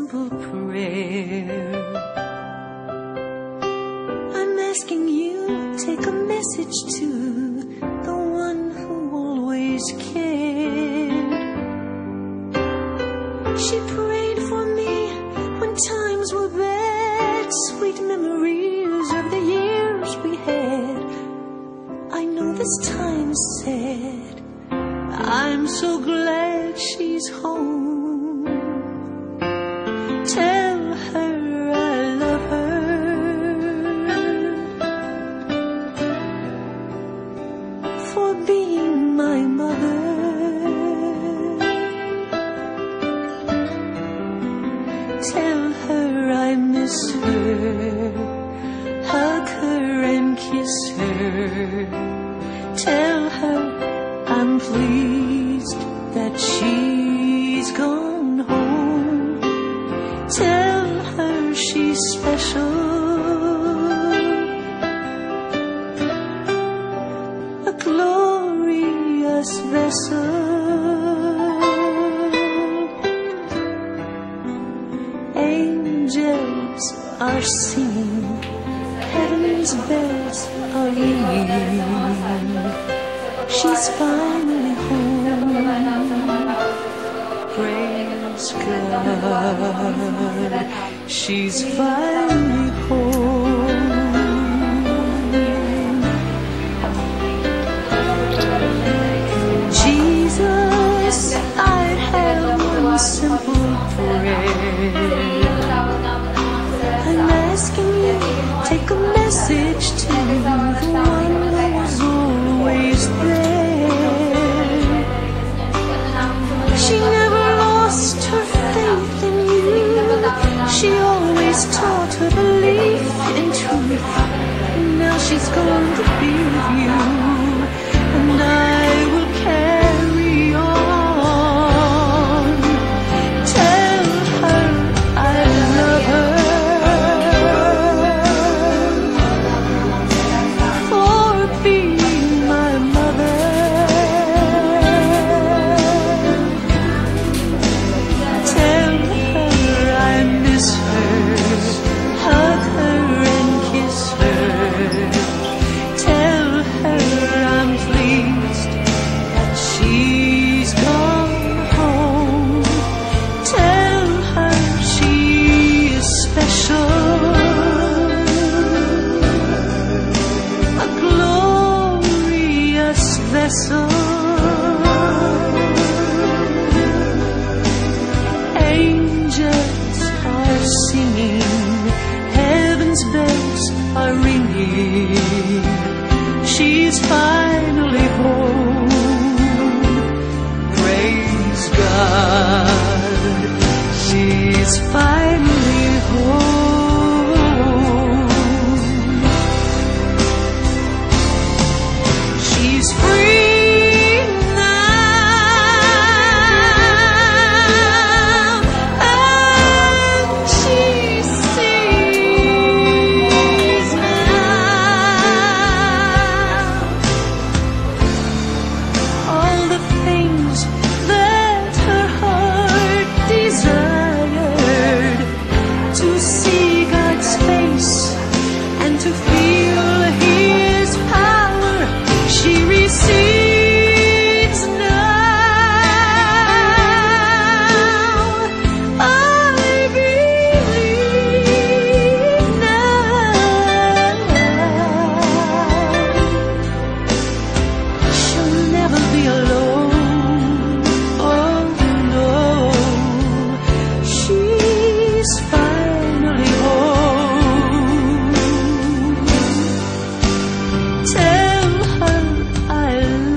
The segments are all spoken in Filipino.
simple prayer. I'm asking you, take a message to the one who always cared. She prayed for me when times were bad, sweet memories of the years we had. I know this time's sad, I'm so glad she's home. Tell her I love her for being my mother. Tell her I miss her, hug her and kiss her. Tell her I'm pleased that she's gone home. Tell her she's special, a glorious vessel. Angels are singing, heaven's bells are ringing. She's finally home. Praise God, she's finally home. Jesus, I have one simple prayer. I'm asking you, take a message to the one who was always there. She never lost her faith in you. She always taught her belief in truth. Now she's going to be with you, and I will carry on. Tell her I love her for being my mother. Tell her I miss her, hug her and kiss her. Tell her I'm pleased that she's gone home. Tell her she is special, a glorious vessel. Angels are singing, heaven's bells are ringing. She's finally home. Praise God, she's finally home. She's free now, and she sees now all the things that her heart desired, to see God's face and to feel His power. She receives now. I believe now. She'll never be alone. Oh no, she's finally home. Tell her I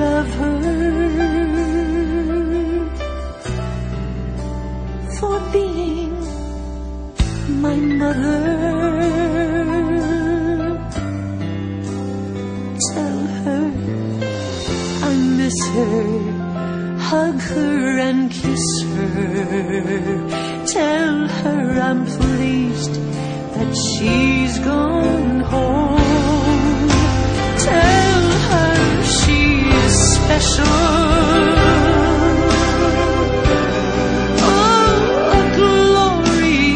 love her for being my mother. Tell her I miss her, hug her and kiss her. Tell her I'm pleased that she's gone home. Tell her she is special, oh, a glorious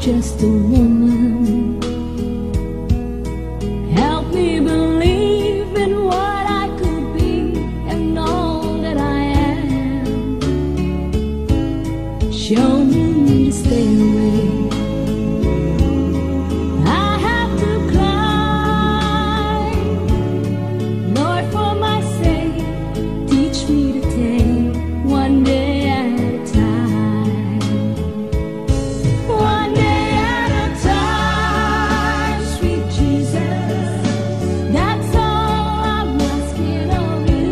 just a woman. Help me believe in what I could be and all that I am. Show me the stairway. I have to climb. Lord, for my sake, teach me to take one day at a time. One day at a time, sweet Jesus. That's all I'm asking of you.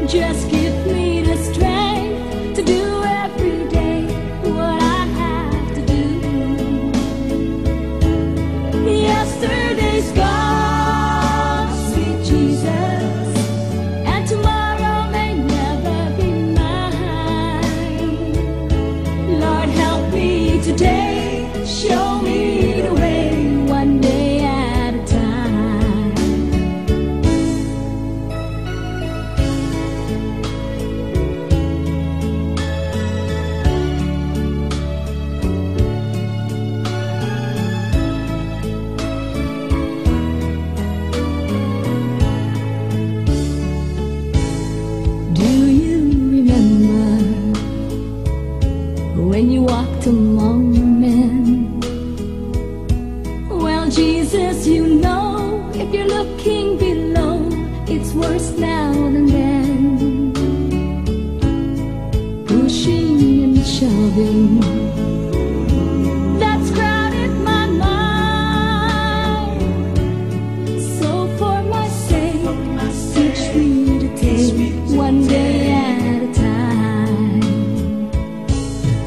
Just give me the strength to do every day what I have to do. Yesterday's gone, sweet Jesus, and tomorrow may never be mine. Lord, help me today, show me the way, one day at a time. Do you remember when you walked among men? Well, Jesus, you know, if you're looking below, it's worse now than then. Pushing and shoving, that's crowded my mind. So for my sake, teach me to take one day at a time.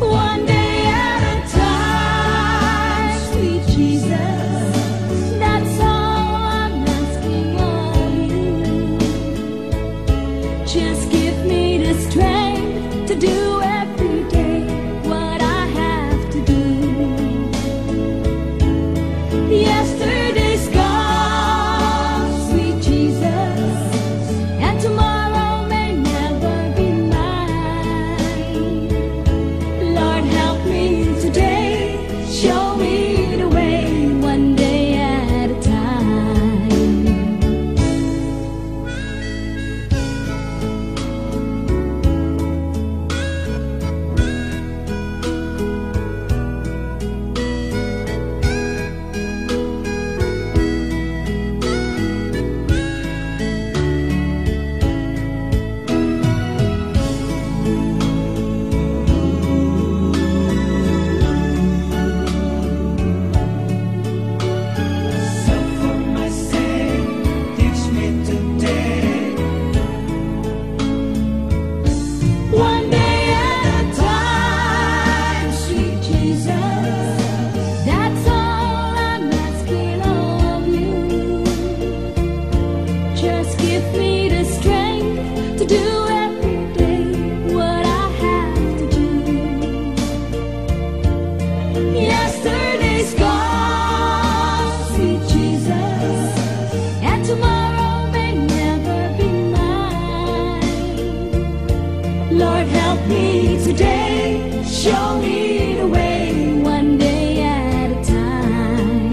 One day at a time, sweet Jesus. That's all I'm asking of you. Just give me the strength to do every day what I have to do. Yesterday's gone, sweet Jesus, and tomorrow may never be mine. Lord, help me today, show me the way, one day at a time. So for my sake, teach me today. One day at a time, sweet Jesus. That's all I'm asking of you. Just give me the strength to do every day what I have to do. Yesterday's gone, sweet Jesus, and tomorrow may never be mine. Lord, help me today, show me the way, one day at a time.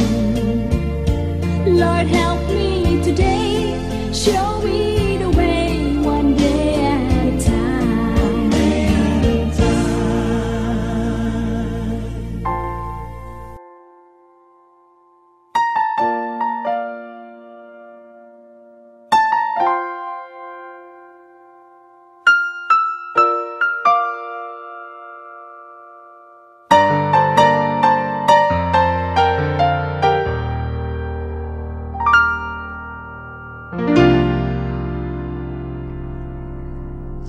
Lord, help me today, show me the way, one day at a time.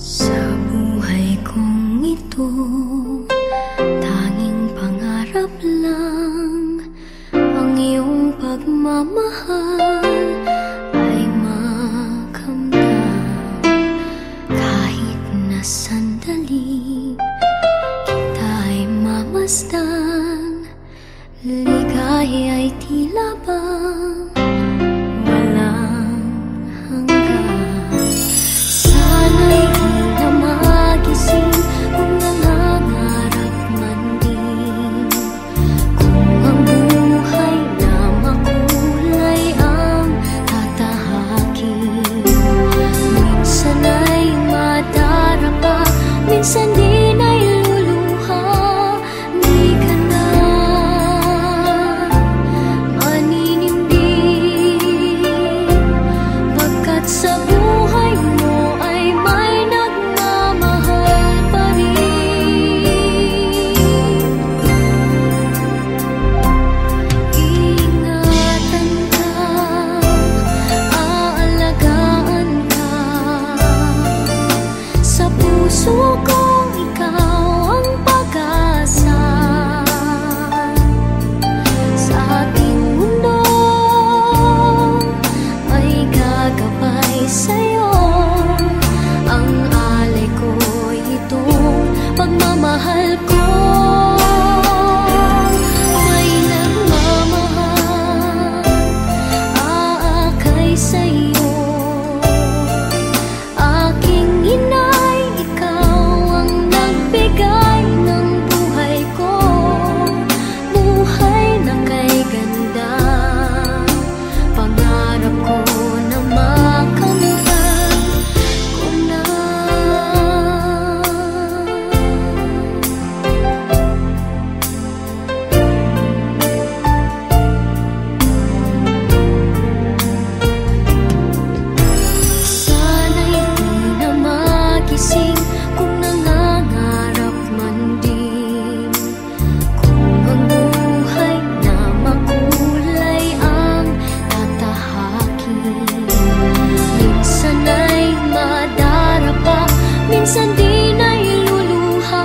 Sa buhay kong ito, tanging pangarap lang ang iyong pagmamahal ay makamdam. Kahit na sandali kita'y mamasdan, ligaya ay tila bang walang hanggan. Sana'y di na magising kung nangangailangan Minsan ay madarapa, minsan din ay luluha.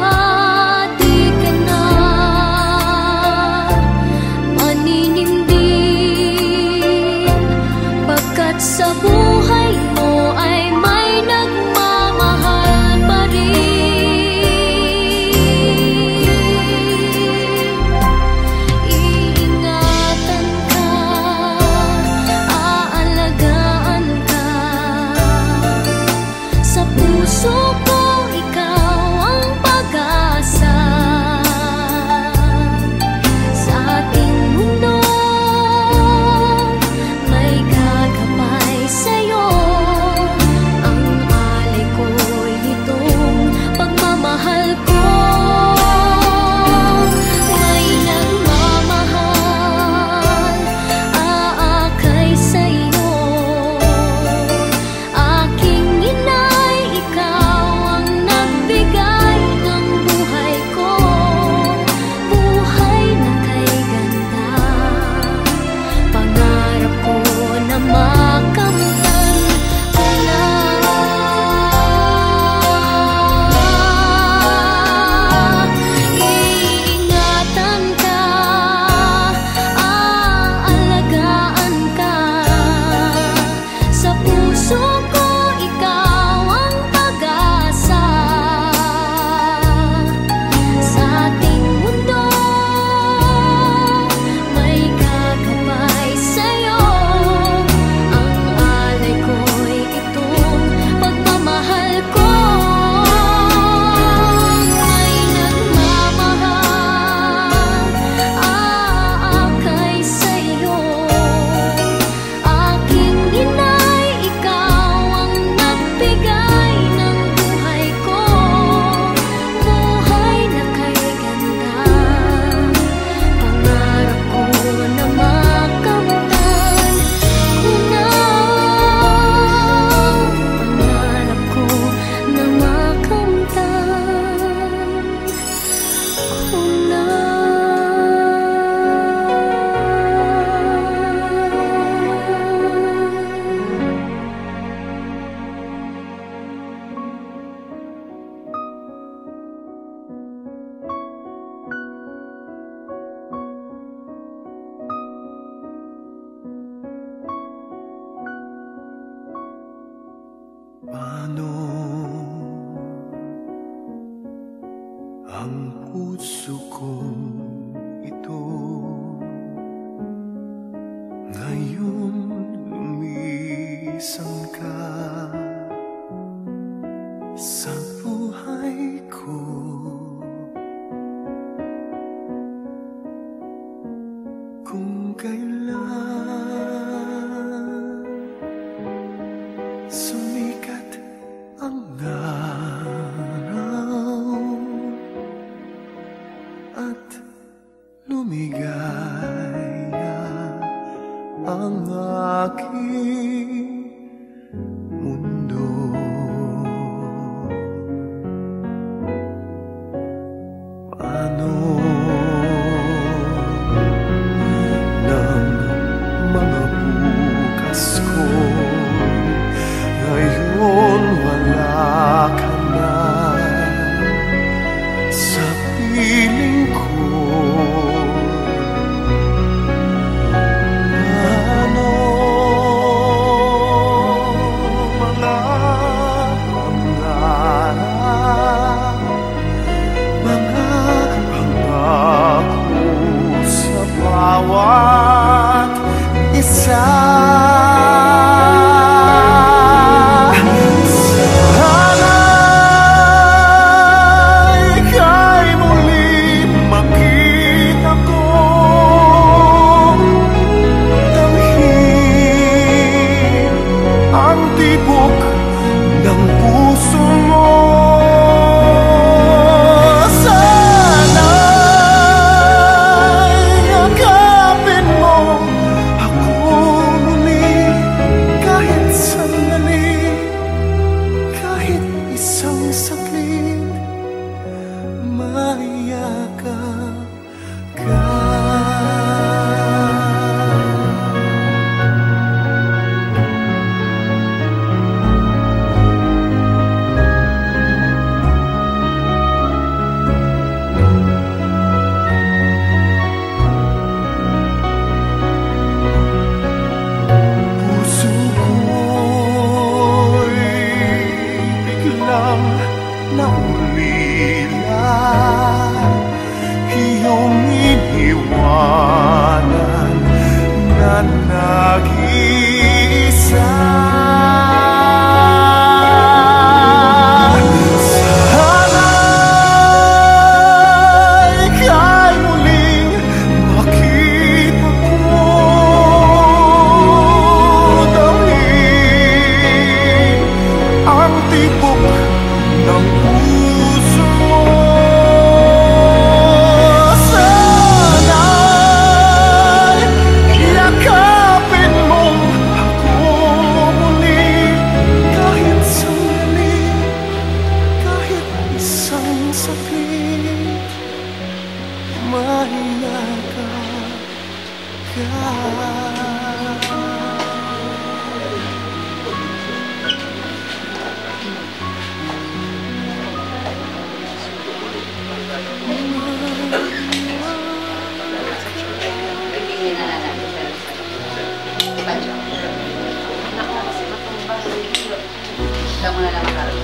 Di ka na maninindig, pagkat sa buhay mo ay may nagmamahal pa rin. Iingatan ka, aalagaan ka. Sa puso ko ikaw ang pag-asa. Sa ating mundo may gagabay sa'yo. Ang alay ko'y itong pagmamahal ko. May nagmamahal, aakay sa'yo. Aking inay, ikaw ang nagbigay ng buhay ko. Buhay na kay ganda, pangarap ko na makamtan ko na. Iingatan ka, aalagaan ka. Sa puso ko ikaw ang pag-asa. Sa ating mundo may gagabay sa'yo. Ang alay ko'y itong pagmamahal ko. May nagmamahal, aakay sa'yo. Aking inay, ikaw ang nagbigay ng buhay ko. Buhay na kay ganda, pangarap ko na makamtan ko na. Pangarap ko na makamtan ko na. Paano ang puso kong ito ngayon lumisan ka sa buhay ko? Kung kailan sumikat ang araw at lumigaya ang aking mundo. Paano ng mga bukas ko Ito muna lang makarata.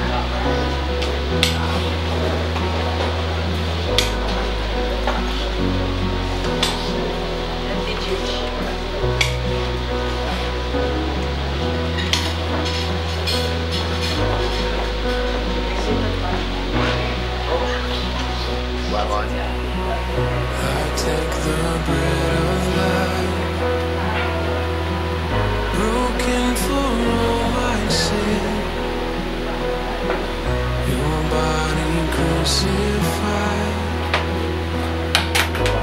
I take the bread of life, broken for all my sin. Your body crucified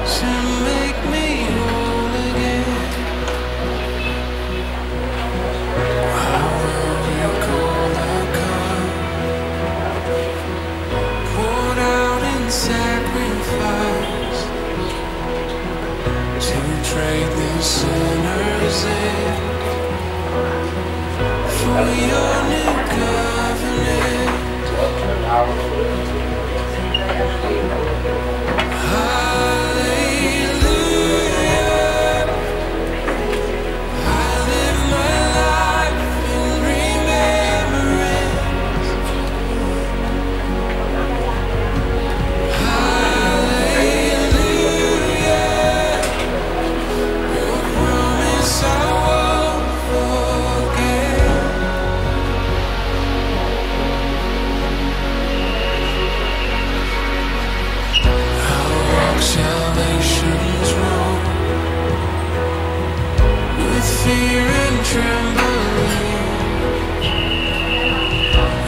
to make me whole again. I will recall the cup poured out in sacrifice to trade the sinners in for your new covenant. Hallelujah, I live my life in remembrance. Hallelujah, your promise I won't forget. Salvation's road with fear and trembling.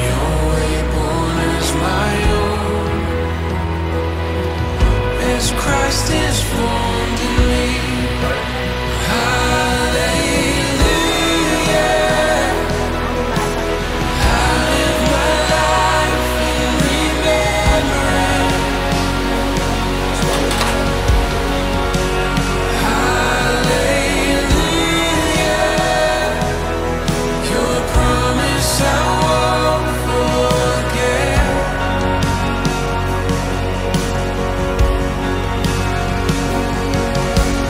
Your way born as my own, as Christ is formed in me. Hallelujah, I live my life in remembrance. Your promise I won't forget.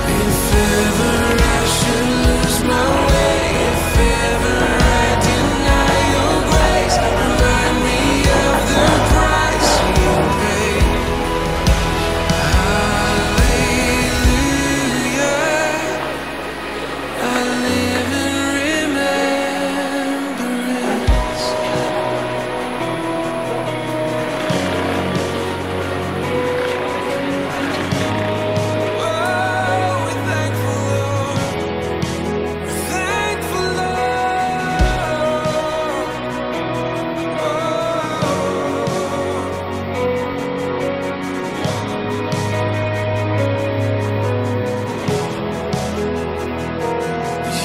If ever I should lose my way, if ever I deny your grace, remind me of the price you paid. Hallelujah, I live in remembrance. Oh, we're thankful, Lord. We're thankful,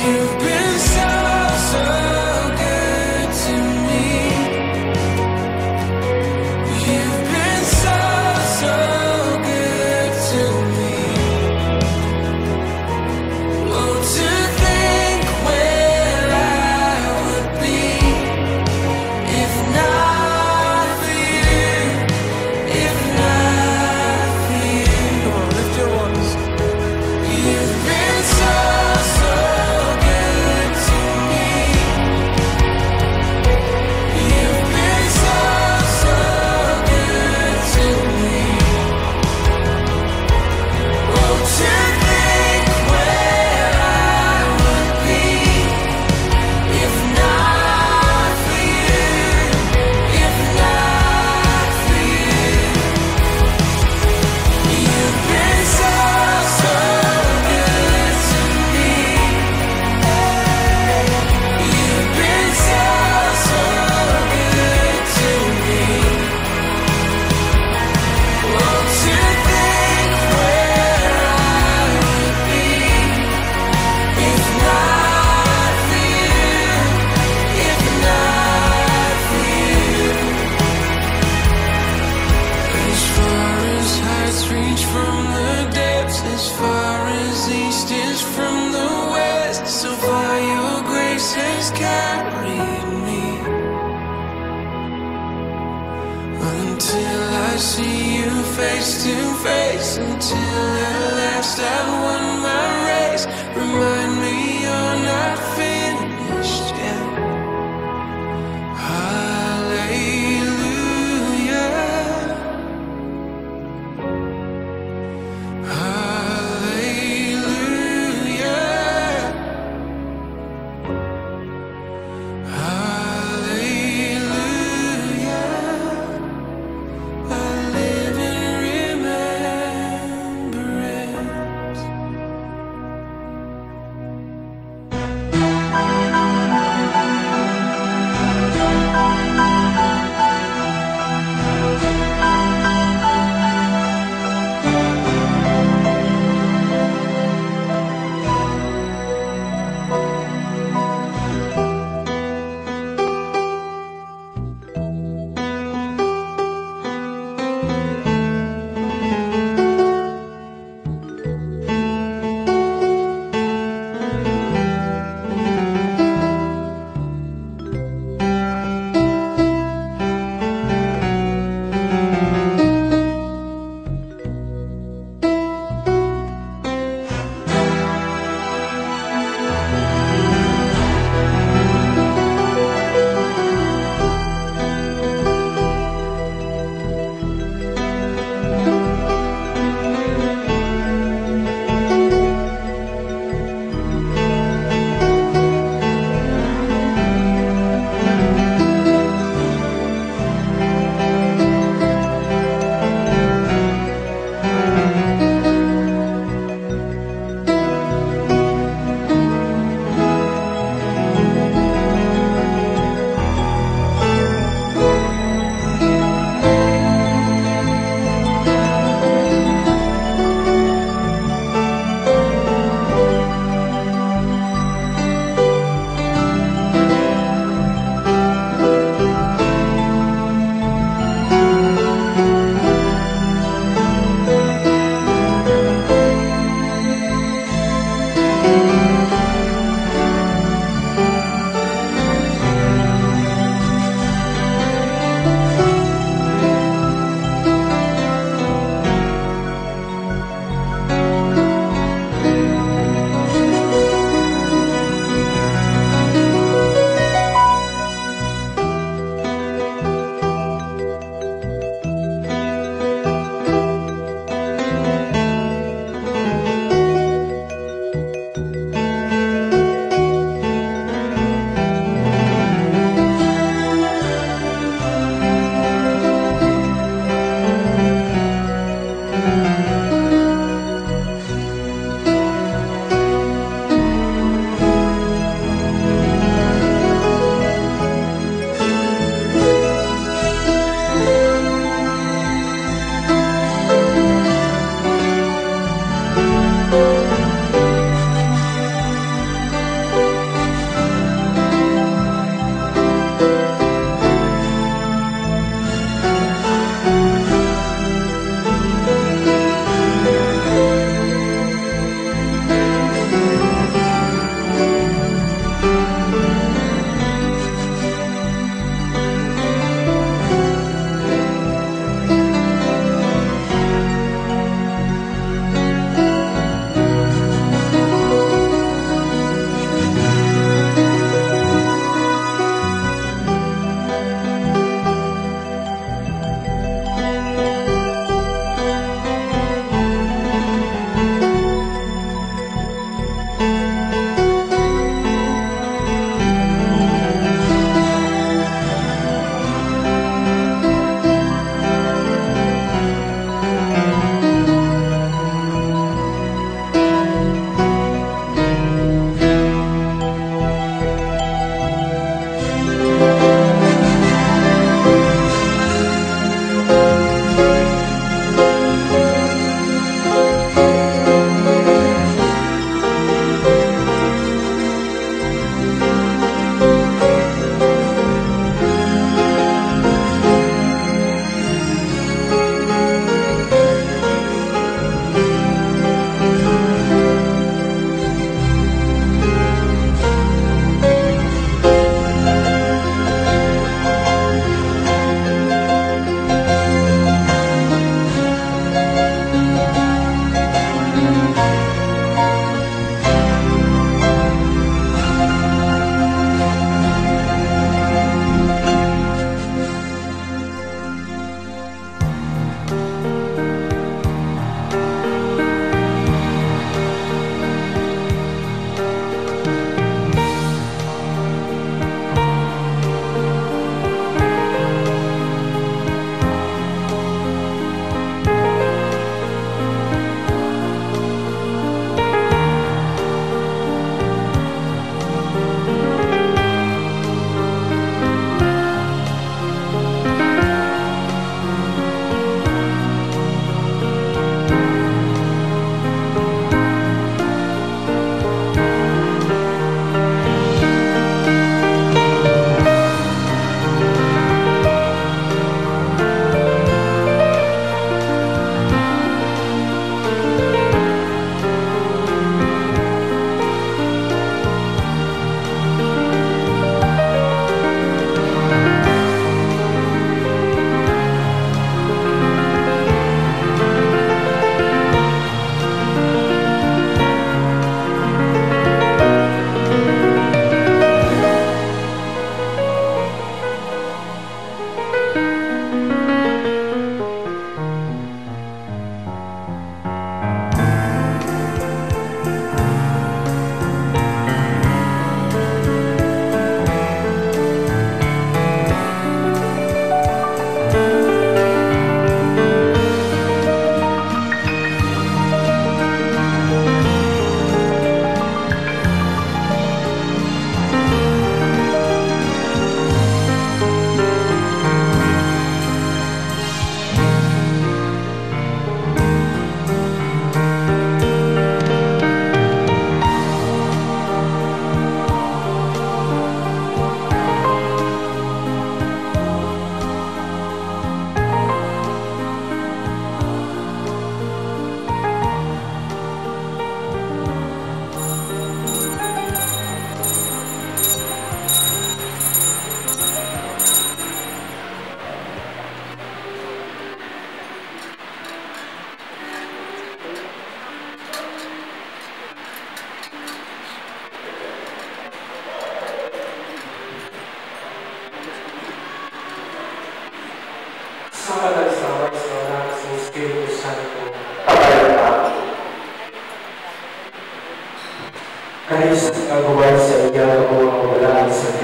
You've been so, so good to me. You've been so, so good to me. Oh, to think where I would be if not for you, if not for you. Come on, lift your voice. You've been so, so good to me. You've been so, so good to me. Oh, to think where I would be if not for you, if not for you. You've been so, so good to me. You've been so, so good to me. Oh, to think where I would be if not for you, if not for you. As far as heights reach from the depths, as far as east is from the west, so far your grace has carried me until I see you face to face, until at last I've won my race. Remind me you're not finished yet.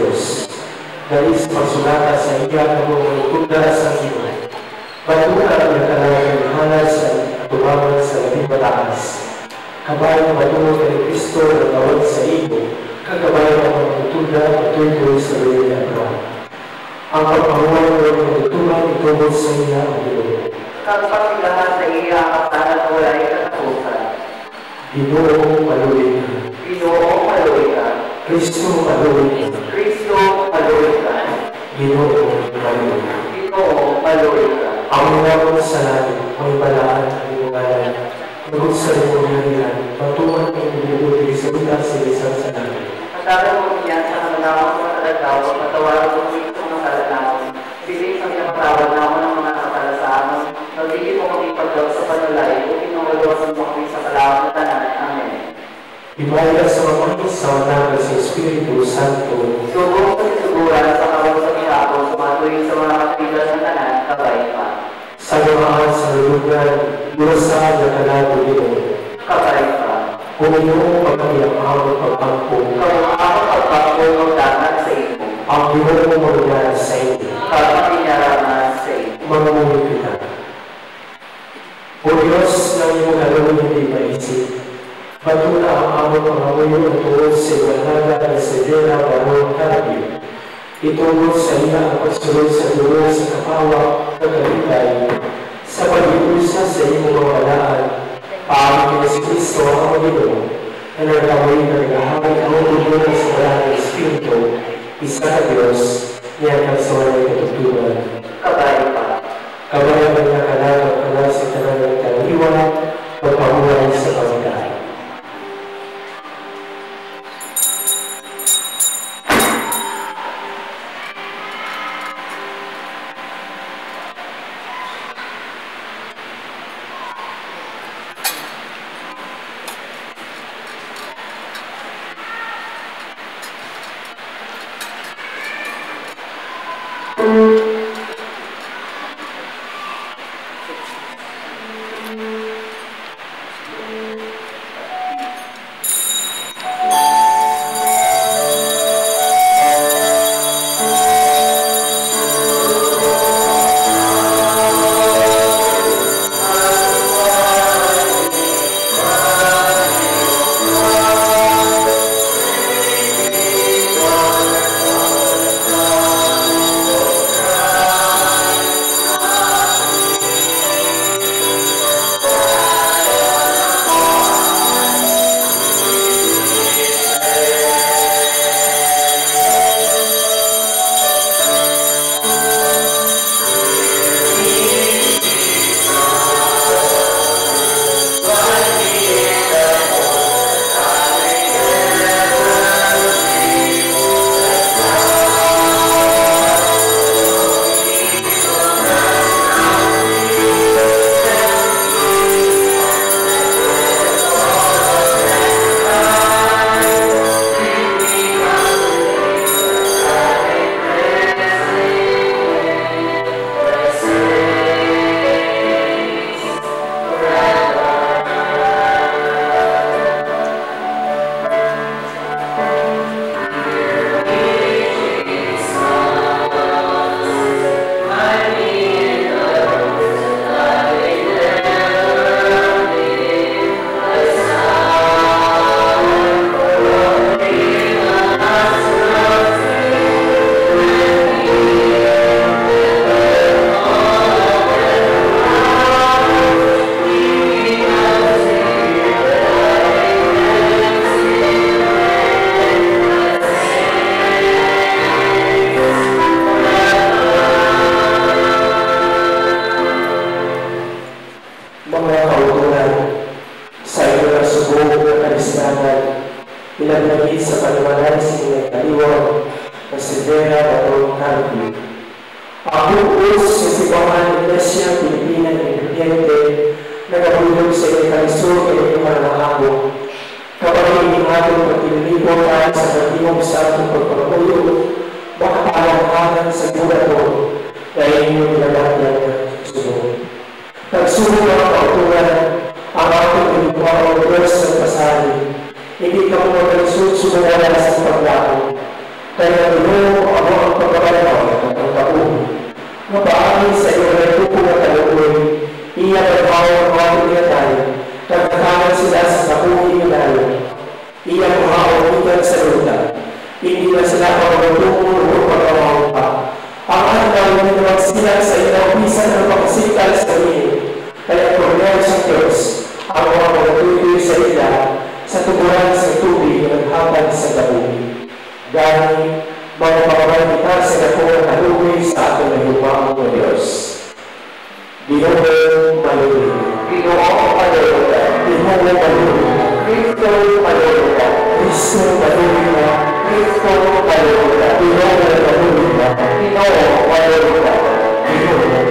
Diyos. Dahil sa pagsulata sa iya ng mga tugas sa iyo, batuan ang nagkalagang halas sa tumaman sa labing mataas. Kabay na matulog kay Kristo na tawag sa iyo, kagabay ng mga tutulad at tuloy sa luwi ng Abraham. Ang pagpamuhay ng mga tutulad itubod sa iya ang Ginoo. Kapaglahan sa iya ang tanan wala ay katapusan. Ginoo, paluwi ka. Ginoo, paluwi ka. Kristo, paluwi ka. Kristo, paluwi ka. Ginoo, paluwi ka. Ginoo, paluwi ka. Ang mga sa langit, may balaan ang imungalan. Nagot sa iyong halihan, patuman ang ibinubuti sa ulang sa isang sa langit. Matawag mo niya sa kamalawang mga talagaw, matawaran mo sa isang mga talagaw. Bilis ang iyong naman ng mga katalasaan. Nagigit mo kami pagdaw sa panalay, o pinungaluwasan mo kami sa kalawang na tanan. Amen. Ibayad sa mga sa wanag sa Espiritu Santo. Subong sa kisuguran sa kawal sa Ginoo, sumatuloy sa mga kapilas ng tanan, kabay pa. Sa gamaan sa lulugan, lusahan na kalago nito. Kabay pa. Kung iyong pagkakiyang pagpangko, Ang pagpapos ng dagat sa iyo. ang iyong malugan sa iyo, Kapatinyaraman sa iyo. mamuli kita. O Diyos na iyong kalawin hindi maisip, batula ang among pangamuyo at tuwod sa iwanaga at sa dera barong karabyo. Itulog sa iya ang pagsulod sa dulo sa kapawa at kalipay, sa pag-iusa sa iyong mga walaan, paaming na si Kristo ang Ginoo, na nagkawin na nagahawin ang dulo sa walang Espiritu, isa ka Diyos, niya ang sa walang katutunan. Kabay pa. Kabayan ng nakalagang kalas sa tanan ng kaliwan, magpamuhay sa pagkain. Ilaglagay sa paliwanag sa inyong kaliwang na si Vera Barong Carpio. Ang buos sa Sibahan Iglesia Pilipina Ingrediente nagabulog sa inyong kalisod at inyong mananahabo. Kapag iningatong pagpililipo tayo sa kalimong sa atong pagpapulo, makapalanganan sa burato dahil inyong nilalagyan ng sunod. Nagsunod ang kauturan ang ating pinipawang Diyos ng pasali. Hindi ka mo magalisod sumulala sa paglako. Kaya tuloy ulan sa tubig na naghatag sa gabi. Gani, magpapabay kita sa dakong kaluwi sa atong nahumang ng Diyos. Ginoo maluluya. Ginoo maluluya. Ginoo maluluya. Kristo maluluya. Kristo maluluya. Kristo maluluya. Ginoo maluluya. Ginoo maluluya. Ginoo maluluya.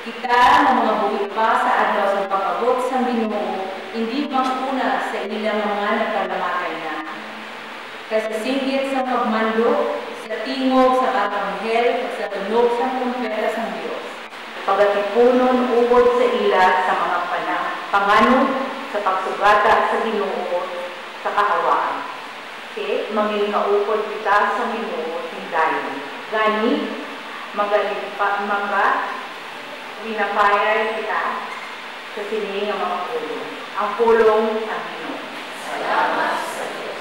Kita ng mga buwit pa sa adlaw sa pag-abot sa Ginoo, hindi manguna sa ilang mga nagkalamatay na. Kasi singgit sa pagmando, sa tingog sa katanghel, sa tunog sa kumpeta sa Diyos. pagatipunon ubod sa ila sa mga panganod sa pagsugata sa Ginoo sa kahawaan. Okay? Mangilkaupod kita sa Ginoo hindayon. Gani, linapayay kita sa sining ng mga pulong. Ang pulong sa Ginoo. Salamat sa Diyos.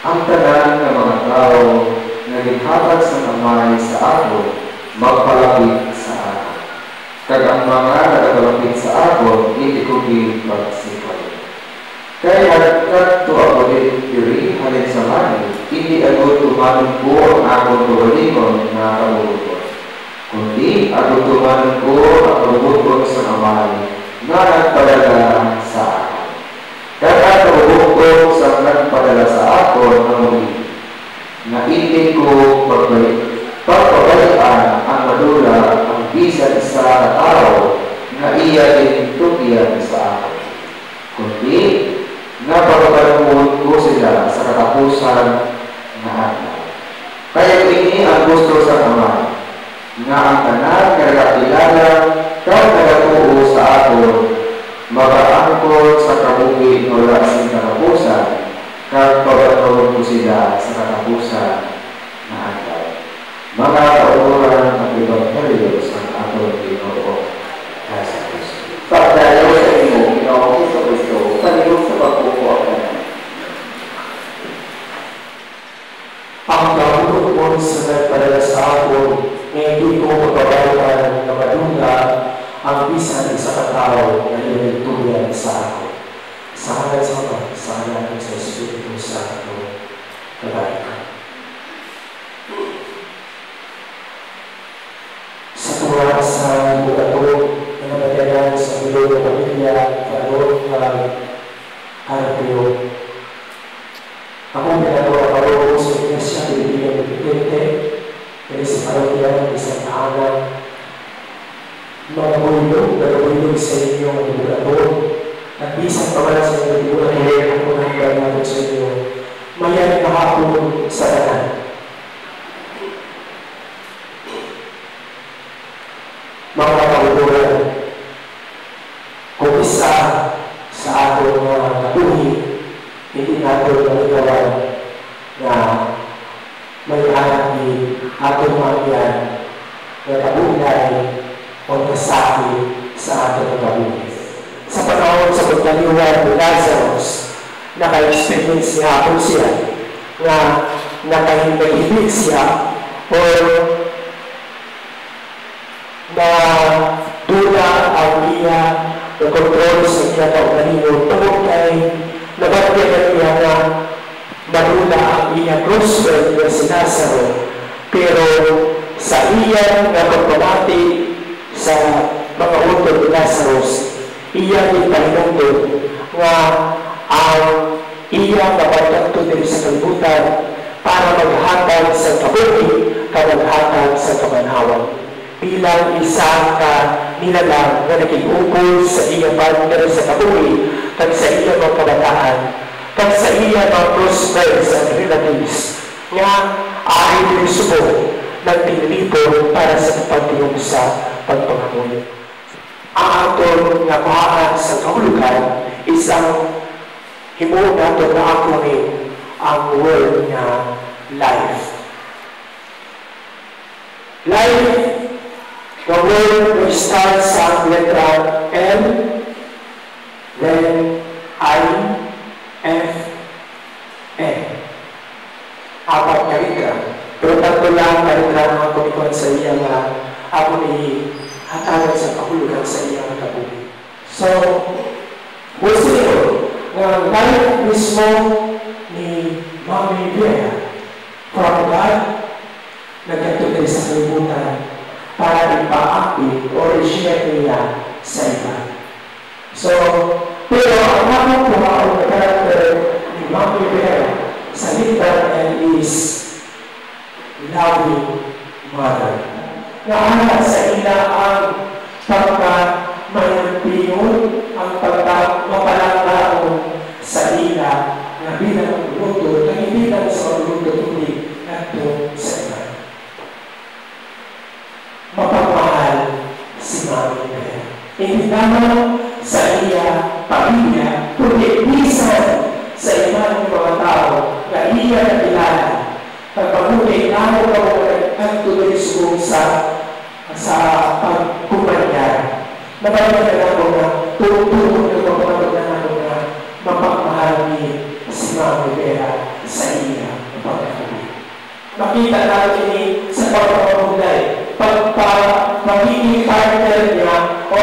Ang tanan ng mga tao na githatag sa Amay sa aton, magpalapit sa aton. Kag ang mga nagpalapit sa aton, hindi ko pagsipay. Kaya nagkadto ako diri halin sa mani, hindi ako tumanon ko ang akong tuwalingon na kabubuton. Kundi ako tumanon ko ang kabubuton sa Amay na nagpadala sa aton. Kaya kabubuton sa nagpadala sa aton na muli, na hindi ko pagpabalian ang madula ang bisan sa tao na iya din tugyan sa akin. Kundi, napagpapalamon ko sila sa katapusan na araw. Kaya ini ang gusto sa Amay, na ang tanan nagkakilala kang nagatuo sa aton, makaangkot sa kabuhi wala sa katapusan, kag pagkatawag ko sila sa katapusan na araw. Mga kauuran at Ebanghelyo sa aton Ginoo sa Kristo. Pagdalaw sa inyo, Ginoo sa Kristo, panilog sa pagpupuakan. Ang kabubuton sa nagpadala sa aton, hindi ko magbabayaran na madula ang bisan sa katao na inintuyan sa akin. Sa hanggang sa mga, sa hanggang sa Espiritu Santo, kabalikan. Sa tuwa sa bukato na nabagayan sa bilo ng pamilya, kalot ng Carpio, ako pinagawa paro sa Iglesia Pilipinas ng Pipinte, dari sa parokya ng isang tahanan, nagabulog sa inyo ang bukato, at bisan pa wala sa inyo, di ko nakilig ang unang natin sa inyo. Mayan kahapon sa tanan. Mga kauluran, kung isa sa atong kabuhi, hindi natin naligawan na may anak ni atong mangyan na kabuhay o nasakit sa atong kabuhi. Sa panahon sa pagkaliwan ni Lazarus, naka-experience niya po siya na nakahimik siya o na dula ang iya na kontrol sa iya kaugalingon tungkol kay nabagyan niya na madula ang iya close friend na si Lazaro Pero sa iya nga pagpamati sa mga utod ni Lazarus, iya ipahilungtod nga ang iya mapagtanto din sa kalibutan para maghatag sa kabuhi kamaghatag sa kabanhawan. Bilang isa ka nilalang na nag-iupol sa iya partner sa kabuhi kag sa iya mga kabataan kag sa iya mga close friends and relatives nga ay dinisubok ng pinilipon para sa pagtiyong sa pagpangamuyo. Ang aton nga kuhaan sa kahulugan isang himuon nato na aklangin ang word nga life. Life, the word will start sa letra L, then I, F, E. Apat ka letra. Pero tatlo lang ka letra na ako ikuan sa iya nga ako ni hatagan sa kahulugan sa iya nga kabuhi. So, gusto niyo, nga life mismo ni Mami Bea from God nagkatuloy sa kalibutan para ipaakit o i-share niya sa iba. So, pero ang makakuha ang karakter ni Mami Bea sa letter L is loving mother. Naana sa ila ang pagka-mayampiyon, ang pagka-mapalanglaon sa ila na bilang luto, na hindi lang sa luto kundi nato sa iba. Mapagmahal si Mami Bea. Hindi lamang sa iya pamilya, kundi minsan sa ibang mga tao na iya nakilala. Pagpamulit namin ang tuloy sa pagkumanya. Nabalagay na ako na tutulong na pagpamulit na ako na mapagmahal ni si Mami Bea sa iya pagpamulit. Makita natin ni sa pagpapamulay magiging partner niya o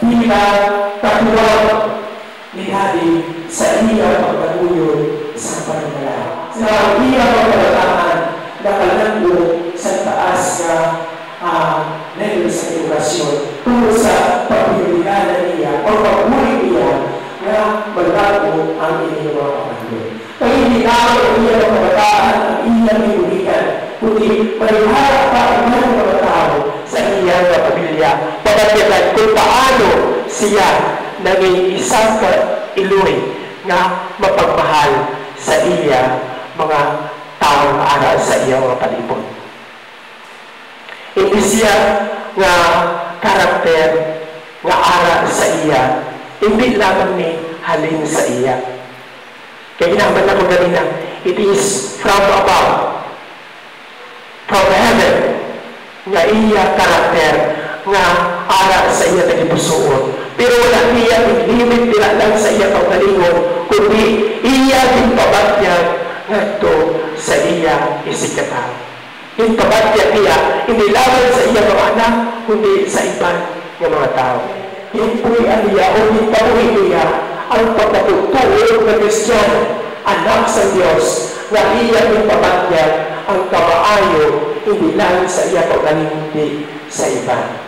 bilang katuwag ni Daddy sa iya pagpatuloy sa pananalang. Sa iya pagpapalataan na kalanggo sa taas na level sa edukasyon tungkol sa pagpilihan niya o pagpuli niya na magbago ang inyong mga kapatid. Kaya hindi namin ang iya pagpapalataan ang iya pinulihan, kundi malihara pa ang mga mga tao sa iyang pamilya. Pagkatilan kung paano siya naging isang iluwi na mapagmahal sa iya mga taong aral sa iya mga palibot. Hindi siya nga karakter nga aral sa iya, hindi lamang ni halin sa iya. Kaya ginaman ako ganina, it is from above, from heaven, nga iya karakter nga aral sa iya nagipusoon. Pero wala niya limit nila lang sa iya pagkalingon, kundi iya din pabatyag ngadto sa iya isikatan. Yung pabatyag niya, hindi lamang sa iya mga anak, kundi sa ibang mga tao. Yung puwian niya o yung pamuhi niya ang pagkatutulog na Kristiyano, anak sa Diyos, na iya yung pabatyag ang kamaayo, hindi lang sa iya pagkalingon, kundi sa iba.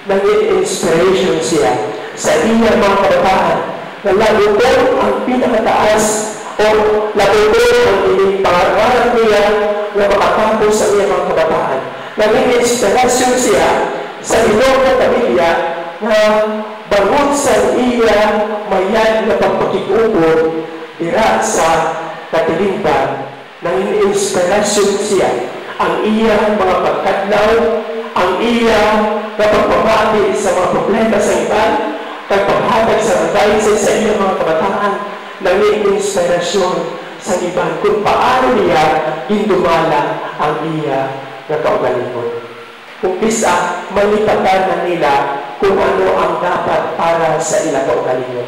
Nanging inspiration siya sa iya mga kabataan na laguton ang pinakataas o laguton ang ining pangarap niya na makatapos sa iya mga kabataan. Nanging inspirasyon siya sa ilong na pamilya na bangon sa iya mayan na pagpakikupon dira sa katilingban. Nanging inspirasyon siya ang iya mga pagkadlaw, ang iya na pagpapati sa mga problema sa iban, pagpapatag sa advices sa iya mga kabataan, nanging inspirasyon sa iban kung paano niya indumala ang iya na kaugalingon. Kung bisa, malipatan na nila kung ano ang dapat para sa ilang kaugalingon.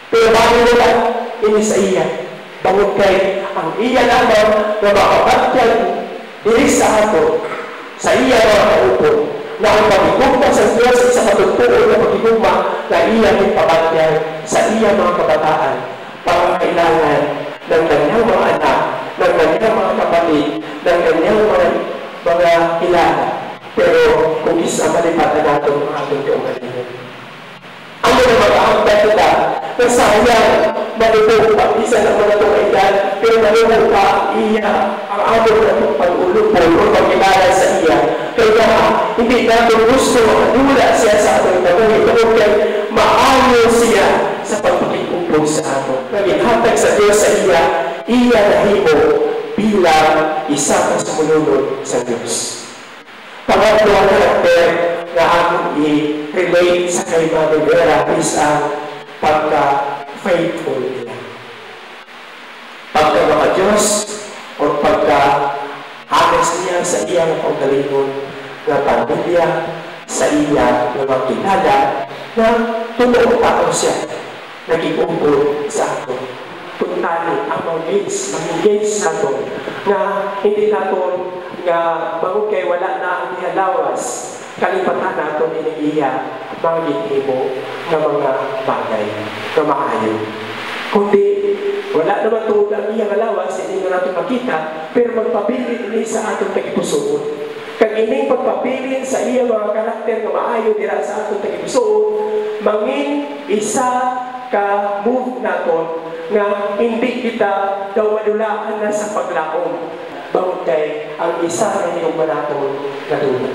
Pero bago nila, ini sa iya, bangon kay ang iya naman na makabatyag diri sa ato, sa iya mga kaupon, na ang pagigugma sa Diyos sa katuttuon na pagigugma na iya may pabatyag sa iya mga kabataan, pangangailangan ng kanyang mga anak, ng kanyang mga kapatid, ng kanyang mga mga kilala. Pero kung isa malipatan natin ang atong kaugalingon. Ano na mag-aamda kita na sayang malubog pa isa na mga itong edad, pero malubog pa iya ang amon na itong pag-ulupol o pagkilala sa iya. Kaya hindi natin gusto madula siya sa atong tabuhin. Kaya maayo siya sa pagpakikumpong sa ato. Naginghatag sa Diyos sa iya nahimo bilang isa ka sumunod sa Diyos. Pangatlo ang karakter na akong i-relate sa kay Mami Vera is ang pagka-faithful niya. Pagka-maka-Diyos o pagka-honest niya sa iyang panggalingon na pamilya, sa iya na makilala na totoong tao siya, nag-iumpol sa ato. Tuntali ang mag-engage sa ato na hindi nato nga bagong kay wala na ang ihalawas, kalipatan nato iniiya mga gitimo ng mga bagay na maayo. Kundi wala naman ito ang iyang halawas, hindi na natin makita, pero magpabilin ini sa atong tagipusoon. Kag ining pagpabilin sa iyang mga karakter na maayo dira sa atong tagipusoon, mangin isa ka move naton nga hindi kita daw madulaan na sa paglaom. Bawat kay ang isa na iyong manaton na tulad.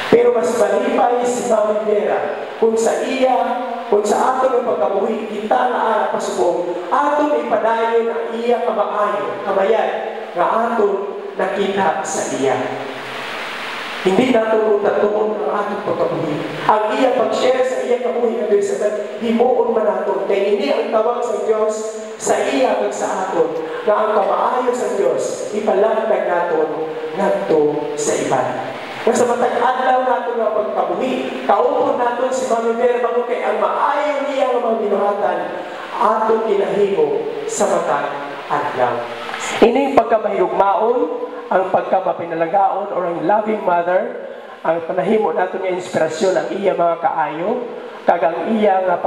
Pero mas malipay si Mami Vera kung sa aton ang pagkabuhi kita na ara pasubong, aton ipadayon ang iya kamayan nga aton nakita sa iya. Hindi nato tatuon ang atong pagkabuhi. Ang iya pag-share sa iya kabuhi na Diyos sa himuon man nato. Kaya hindi ang tawag sa Diyos sa iya kag sa aton na ang kamaayo sa Diyos ipalagdag naton ngadto sa iban. Nasa matag adlaw nato nga pagkabuhi, kaupon naton si Mami Vera bago kay ang maayo niya nga mga binuhatan aton kinahimo sa matag adlaw. Ining pagkamahigugmaon, ang pagkamapinalagaon or ang loving mother, ang panahimo nato nga inspirasyon ang iya mga kaayo, kag ang iya nga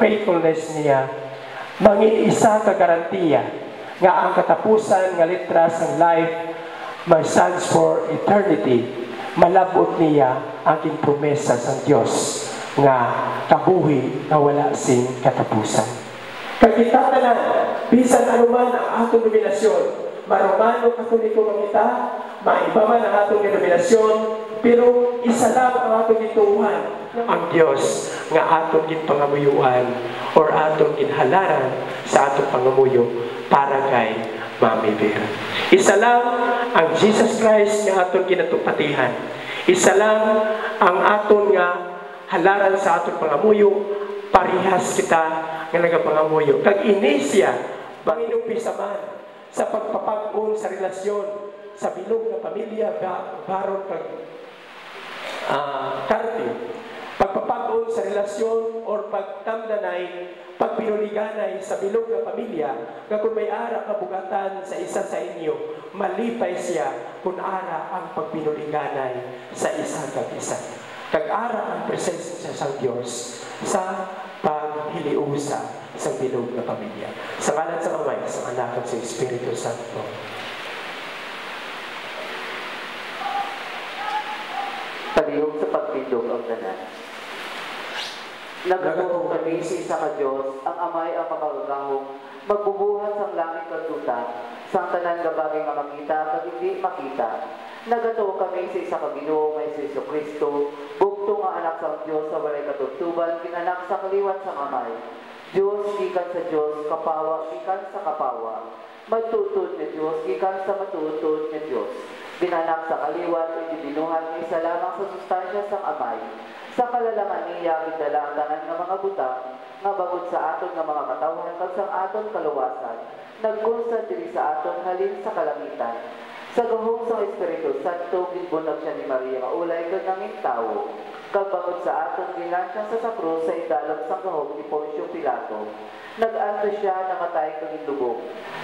faithfulness niya, mangin isa ka garantiya nga ang katapusan nga litras ng life may stands for eternity. Malabot niya ang promesa sa Diyos nga kabuhi na wala sing katapusan. Kagitatan na, bisan anuman ang atong dominasyon, marumano katoliko man kita, maiba man ang atong denominasyon, pero isa lang ang atong gituhan, ang Diyos nga atong ginpangamuyuan or atong ginhalaran sa atong pangamuyo para kay Mami Vera. Isa lang ang Jesus Christ nga atong ginatupatihan. Isa lang ang aton nga halaran sa atong pangamuyo, parihas kita nga nagapangamuyo. Kag inisya, manginumpisa man sa pagpapag-on sa relasyon sa bilog na pamilya, baron kag karti. Pagpapag-on sa relasyon or pagtamdanay, pagpinuliganay sa bilog na pamilya, nga kung may ara kabugatan sa isa sa inyo, malipay siya kung ara ang pagpinuliganay sa isa kag isa. Kag ara ang presensya sa Diyos sa paghiliusa sa bilog na pamilya. Sa ngalan sa Amay, sa Anak at sa Espiritu Santo. Palihog sa pagpindog ang tanan. Nagatuong kami sa isa ka Diyos, ang Amay ang makagagahong, magbubuhat sa langit at luta, sa tanan nga bagay nga makita at hindi makita. Nagatuong kami sa isa ka Ginoo nga Jesu Kristo, bugto nga anak sa Diyos sa walay katugtuban, kinanak sa kaliwat sa Amay. Diyos, gikan sa Diyos, kapawa, gikan sa kapawa. Magtutod ni Diyos, gikan sa matutod ni Diyos. Binanak sa kaliwat, ibinuhat ni isa lamang sa sustansya sa Amay. Sa kalalaman niya, gidala ang tanan ng mga buta, nga bagod sa aton ng mga katawan, kag sa aton kaluwasan, nagkunsa diri sa aton halin sa kalamitan. Sa gahong sa Espiritu Santo, ginbunag siya ni Maria nga ulay kag nanging tawo. Kag bagod sa aton ginansya sa krus sa idalog sa gahong ni Poncio Pilato. Nag-anto siya namatay kag inlubog.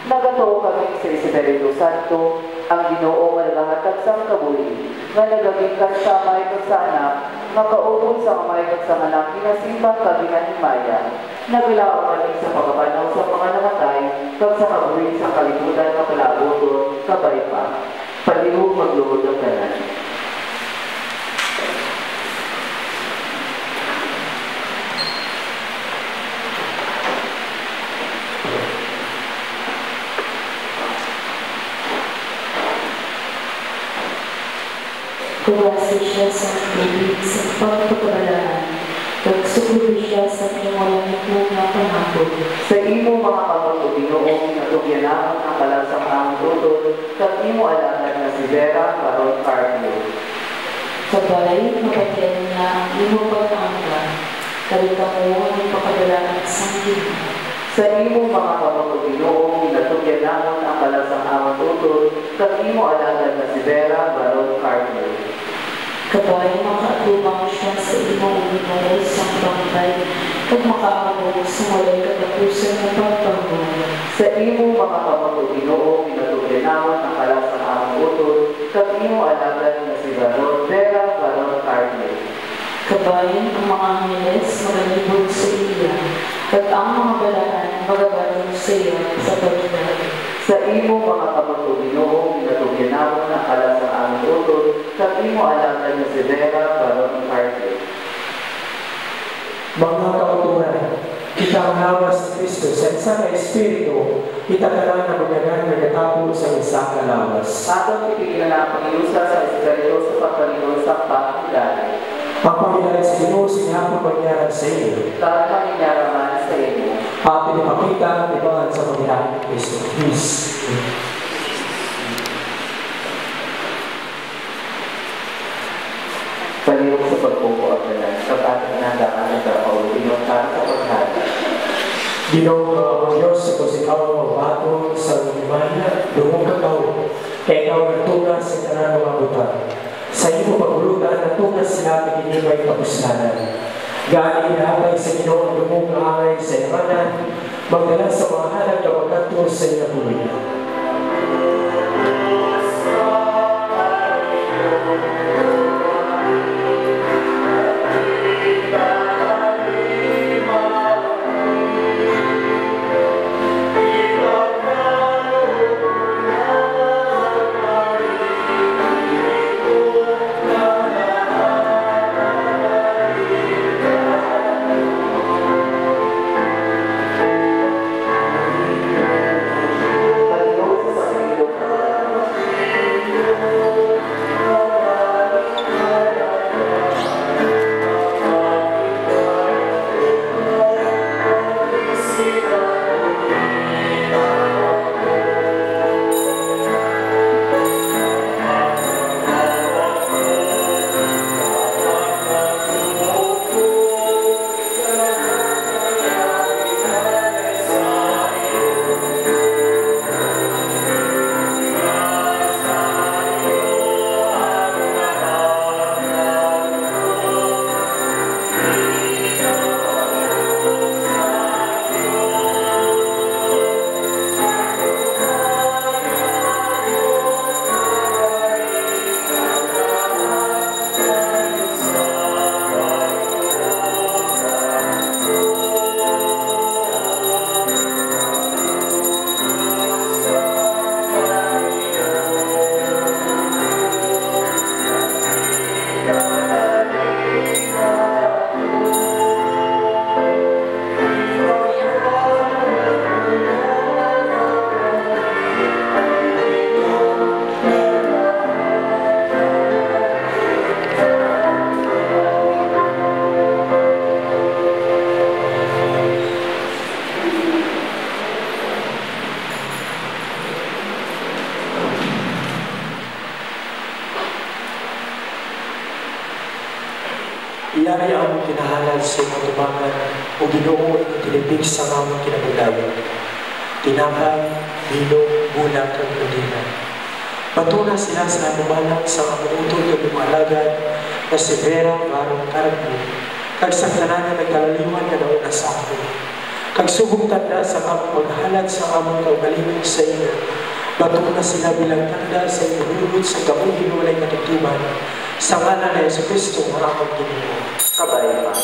Nagatuo kami sa Espiritu Santo, ang Ginoo nga nagahatag sa kabuhi, nga nagagingkan sa Amay kag sa Anak, nga kaupon sa Amay kag sa Anak, ginasimba kag ginahimaya. Naglaom kami sa pagkabanaw sa mga namatay, kag sa kabuhi sa kalibutan nga palaboton, kabay pa. Palihog magluhod ang tanan. Kuwasi siya sa tubig sa pagpapagalaan, kagsugod siya sa kinwalang nga panahon. Sa imo mga kapatid, Ginoong natugyanahon ang kalasang ang tutod, kag imo alagan na si Vera Carol Carpio. Sabay, mapagyan niya ang imo pag-angka, kalitamuhan ang pagpapagalaan sa Ginoo. Sa imo mga kapatid, Ginoong natugyanahon ang kalasang ang tutod, kag imo alagan na si Vera Carol Carpio. Kabay, makaatubang siya sa imong uminay sa bangkay, kag makaabot sa walay katapusan ng pagpahon. Sa imo mga kapatid, Ginoong natugyanahon ang kalasang ang tutod, kag imo alagan na si Vera Carol Carpio. Kabayan ang mga angeles magalibot sa iya, at ang mga balaan magabalong sa iya sa pagkilat. Sa imo mga kapatid, Ginoong natugyanahon ang kalasang ang tutod, kag imo alagan na si Vera Carol Carpio. Mga kauturan, kita ang lawas ni Kristo sa isang Espiritu, kita ka lang na magagang nagatapo sa isang kalawas. Atong titignan ang pag-iusa sa Espiritu sa pagpaligon sa pagkagay. Ang Panginoon sa Ginoo sinapong mangyari sa iyo. Kahit mangyaraman sa imo. At pinapakita ang ibangan sa Panginoon ni Kristo. Please. Palihog sa pagpupo at nalang sa ating nandangan ng trabaho, inuntahan sa paghati. Ginoo ang Diyos sa ikaw ang mabato sa lumana, lumungkakaw, kaya ikaw nagtunas sa kanang mga buta. Sa iyo pagulutan, nagtunas sila pinimay kapuslanan. Gani inahabay sa Ginoo ang lumungkangay sa imanan, magdala sa mga hanap na magkanto sa iyo na Iyari ang kinahalal sa mga tumangan o Ginoo ang tinipig sa mga kinabudayan. Tinapay, bilog, bulag, at pagdinan. Patuna sila sa anumalang sa kamutod at lumalagad na si Vera Carol Carpio, kag sa tanan na nagkalaliwan na nauna sa ako. Kag subong tanda sa among paghalad sa among kaugalingon sa iyo. Patuna sila bilang tanda sa iyong hulod sa kamuhin walay katutuman. Sa ngalan ni Yesu Kristo, maraming Ginoo. Kabayan.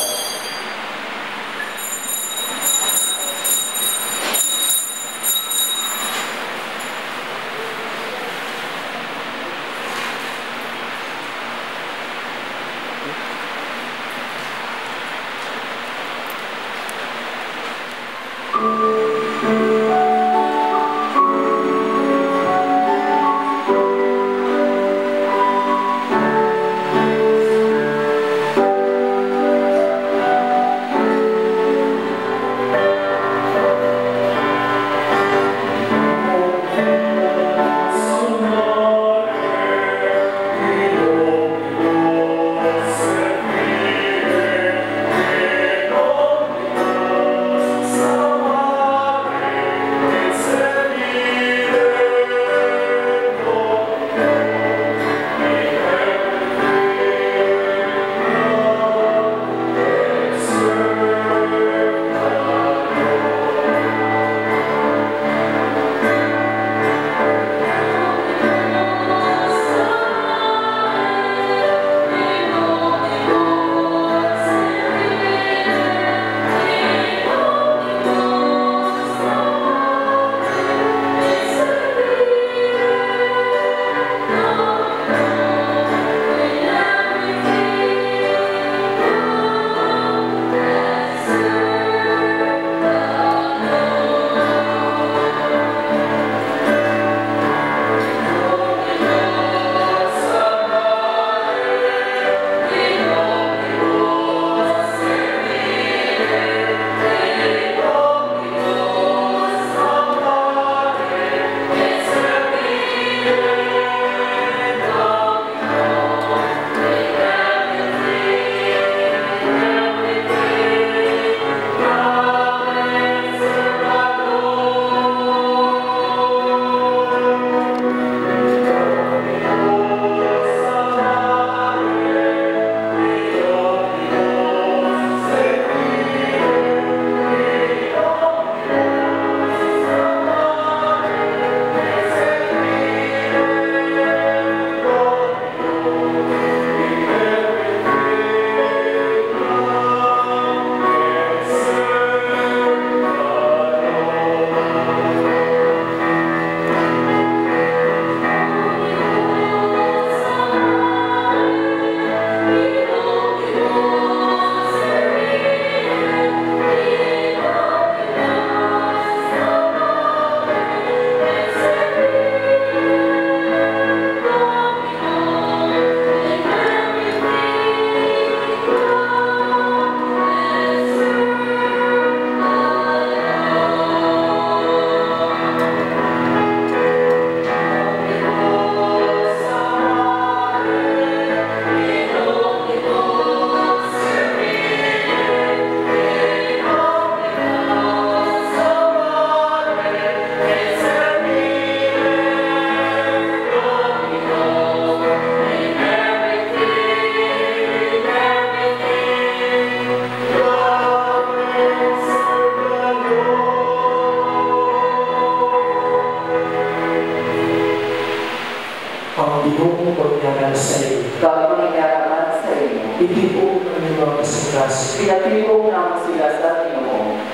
sa iyo. Gagawin niya naman sa iyo. Itipon mo ng mga kasingkas. Pinatibong naman sila sa iyo.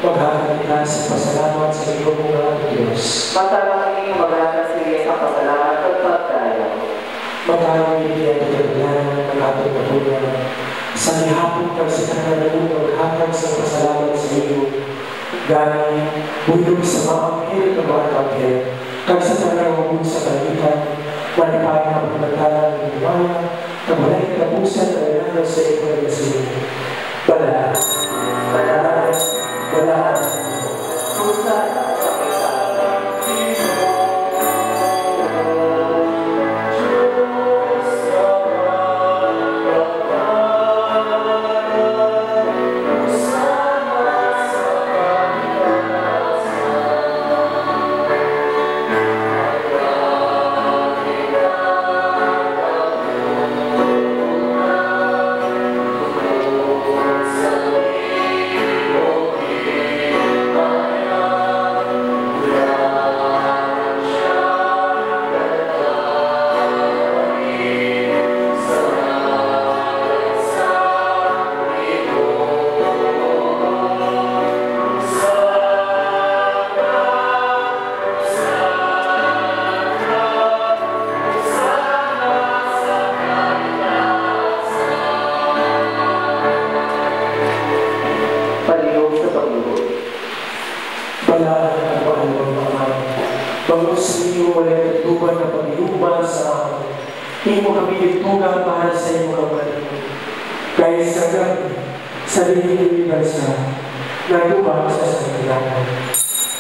Maghahangad ka sa pasalamat sa iyo mga Diyos. Matalangin yung maghahanap sila sa pasalamat at pagkaya. Maghahangad niya at pagkakalan ng ating patuloy. Sa nihapon kang sa kananong maghahangad sa pasalamat sa iyo. Gani, bulog sa mga anghel ng mga anghel. Kag sa tanawag sa kalitan, malipay na pagmatalan ng iwala, kabalay katapusan na nanalo sa iyo ng sila. Balaan, balaan, balaan. Tusa sa kasalanan. Hindi mo kami ditugang para sa iyo kapatid. Kahit sa gabi, sa dinig bansa, nagubang sa sanggalaman.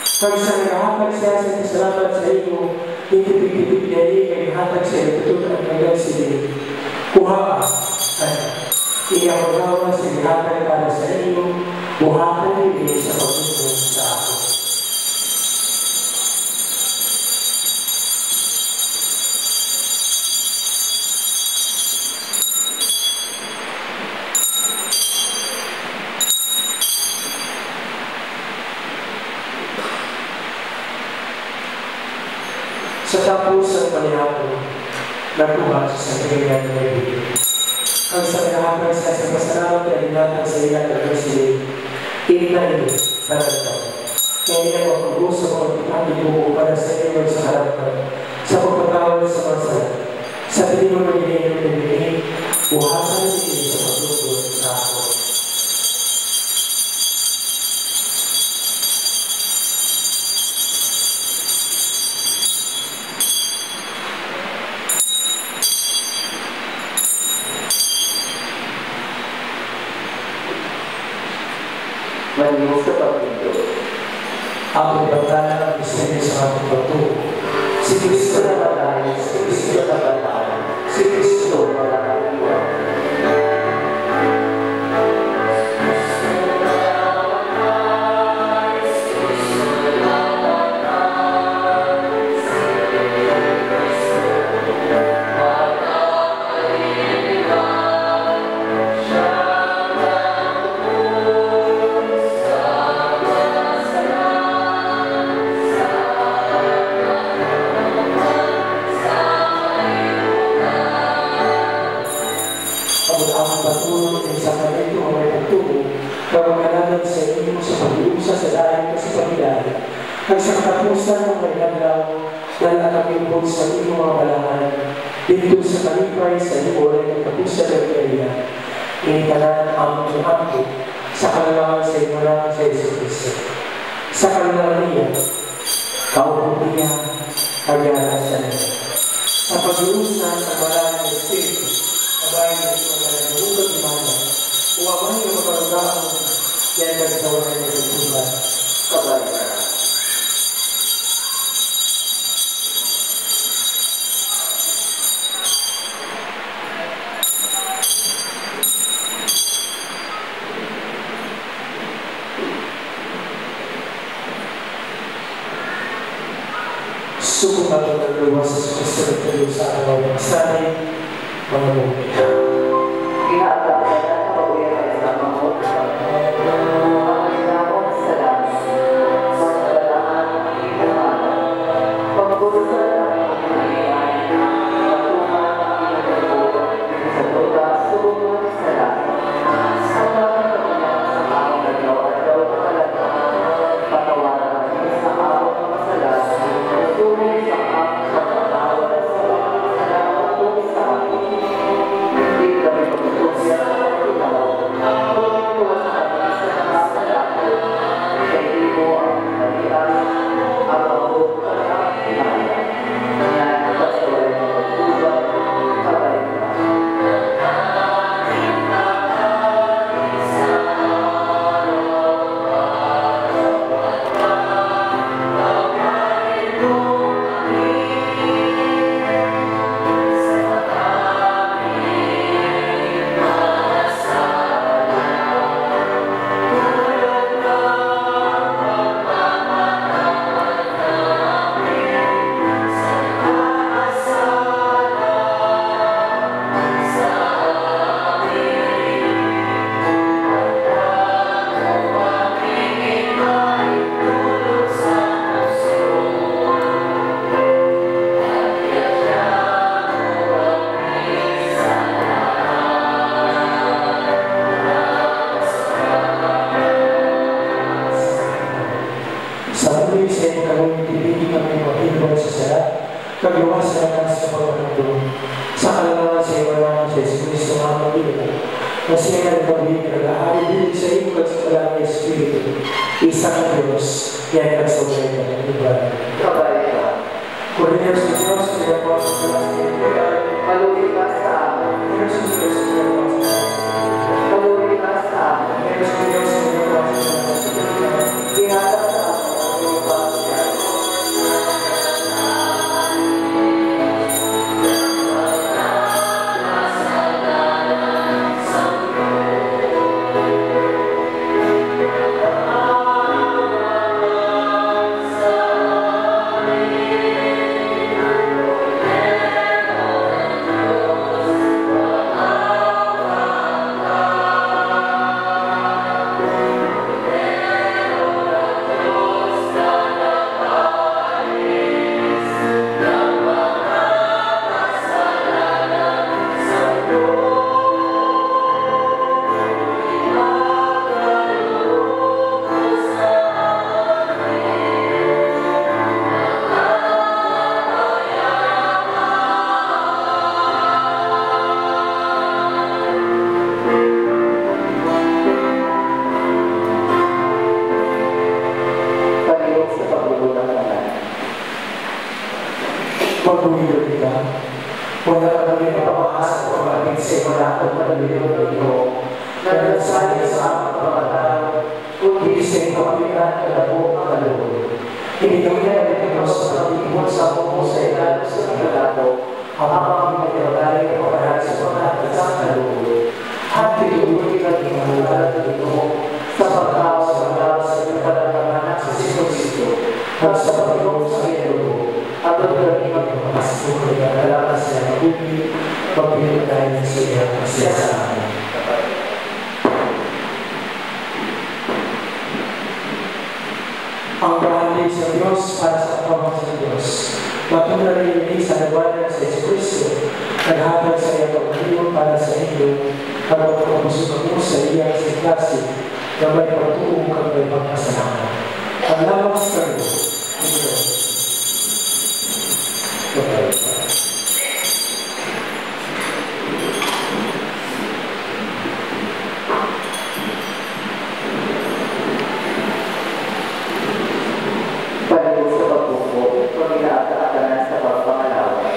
Pag sa naghahatag siya sa salamat sa iyo, hindi pipipip niya kay hatag sa iyo, tutulad ang nagal sila. Kuha at iyapagawa sa hatag para sa iyo, buhakan niyo sa pagtutulong sa ako. Sa tapos ang panihapon, nakuha sa sanggalian ng ibig. Ang sanggahapon sa pasalamat na inatang sa ilang ng Presidente, inay talaga. Kaya niya mapag-usap ang pagkakalibuko para sa iyo sa harapan, sa pagpatawad sa masa, sa pinong magiging ng ibig, buhasan niya sa pagtutulong sa ako. Malinis sa pagpindot. Ang pagbatala ng misteryo sa ating pagtuo. Si Kristo na batay, si Kristo na batay, si Kristo na nakaliwan. Ang patuloy ng sa kanito ang may pagtubo, kamagalanan sa inyo sa pag-iusa sa dahil sa pagkilala. Ang sa katapusan ng may naglaw, lalakapin po sa inyong mga balahan, dito sa kalipay sa iyo ay nagtapusan ng kaya. Initanan ang ako sa kalalaman sa inyo lang sa Yesus Cristo. Sa kalalaman niya, kaupo niya, kagyaran sa niya. Sa pag-iusa sa balahan ng Espiritu, kabayan ng ito na nagugag imana, uwaman yung makaragaang yan nagsawa na nagtutunan, kabayan ka. Suko na ito nagluwas sa Kristo sa araw ng sanay, mga mukha. Inaagapan na pag-uwi sa mga mukha. Ang inakong sa langit, mga balaan ng inuman, pagbusan ng iyong pagtuman ng iyong pagbuka, Sa muli sa inyo gawin, tibigin kami maghilbong sa sala, kagawas na nga sa pagkakandong. Sa kalaman sa iyo naman sa Kristo nga mag-ilan, na siya nga nagpabigin nag-aari din sa iyo at sa kalang Espiritu, isang Diyos, yan ang sa ulit ng iba. Kabay ka. Cornelius sa Diyos, kaya po sa kalang Maluwi ka sa amin. Cornelius sa Diyos, kaya po sa Maluwi ka sa amin. Cornelius sa Diyos, kaya po sa Ingatan sa amin. Maluwi ka sa amin. Pagbuhilo kita, wala ka namin napamahas o pagmamit sa malakot na nalilong ito, na nagsali sa aming pagkatao, kundi sa ikapilan ka na po ang kaloob. Inigawin na rin ito sa pag-ibon sa bumo sa ilalim sa pagkatao, ang amang pinagkakali o parang sa pagkatao sa kaloob. At pinagbuhin ka ng mga ito sa pagkatao sa pagkatao sa pagkatao sa Kristo, at sa pagkatao sa ito. At pagkakali magpapasok na kalakas na mabuti, pagpilip tayo ng siya sa amin. Ang bahagi sa Diyos para sa kapamang sa Diyos. Matuna rin hindi sa nagwala sa Kristo, naghatag sa iyang pagkakaliwan para sa inyo, para magpapasok mo sa iyang sa klase, na may pagtuong kang may pagkasalanan. Ang lamang sa Diyos, Paliw sa pagbuko, pag-inaata-atanan sa pagpangalawa.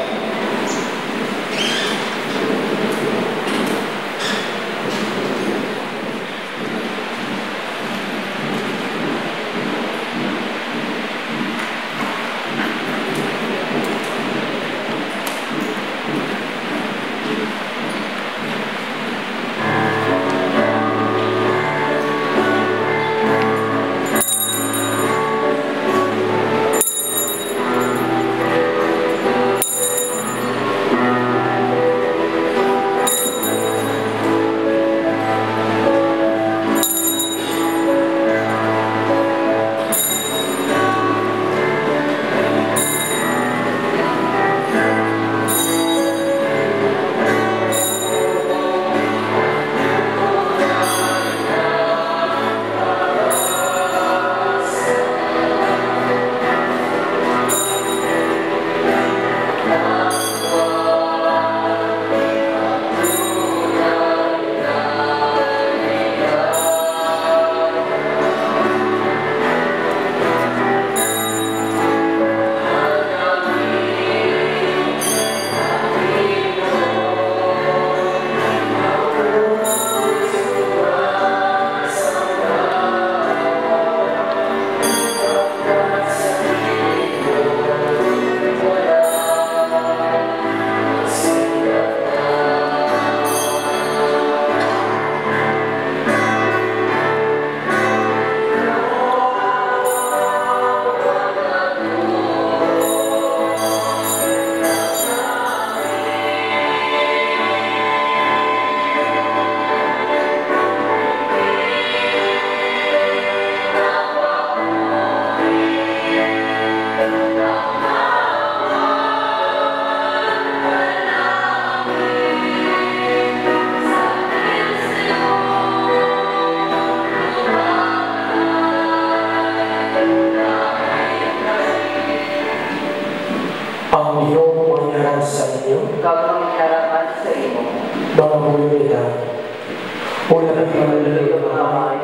Una ng pinalalayo ng amay,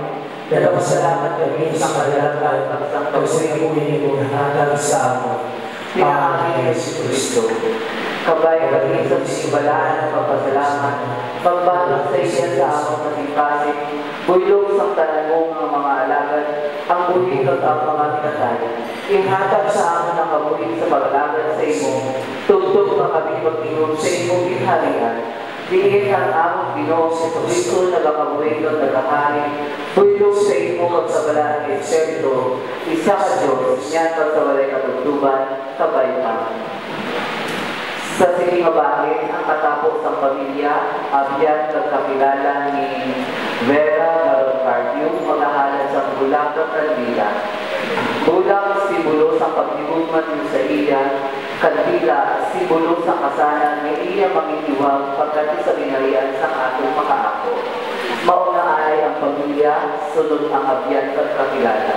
nagpasalamat kami sa kalalakan at sa iyong mong hatag sa amin. Panginoon Yesu Kristo. Kabay kami sa simbalaan ng pagpasalamat, pagbalot sa iya sa among kasipasin, buylog sa tanan mo ng mga alagad, ang buhilot at mga pinatay. Ihatag sa amon ang kabuhin sa paglagad sa imo, tugtog na kami magtingog sa imong ginharian. Diin ang among Ginoo sa Kristo nagakabuhilot nagahari, buylog sa imo pagsabalaan ng Espiritu, isa ka Diyos, yan pagsawalay katugtuban, kabay pa. Sa siling babae, ang katapos ng pamilya, abyan nagkakilala ni Vera Maron Carpio, maghahalad sa bulang ng kandila. Bulang simbolo sa pagdibugman niyo sa iya, kandila simbolo sa kasanan ni iya mangitiwag pagkati sa binarian sa atong makaako. Mauna ay ang pamilya, sunod ang abyan nagkakilala.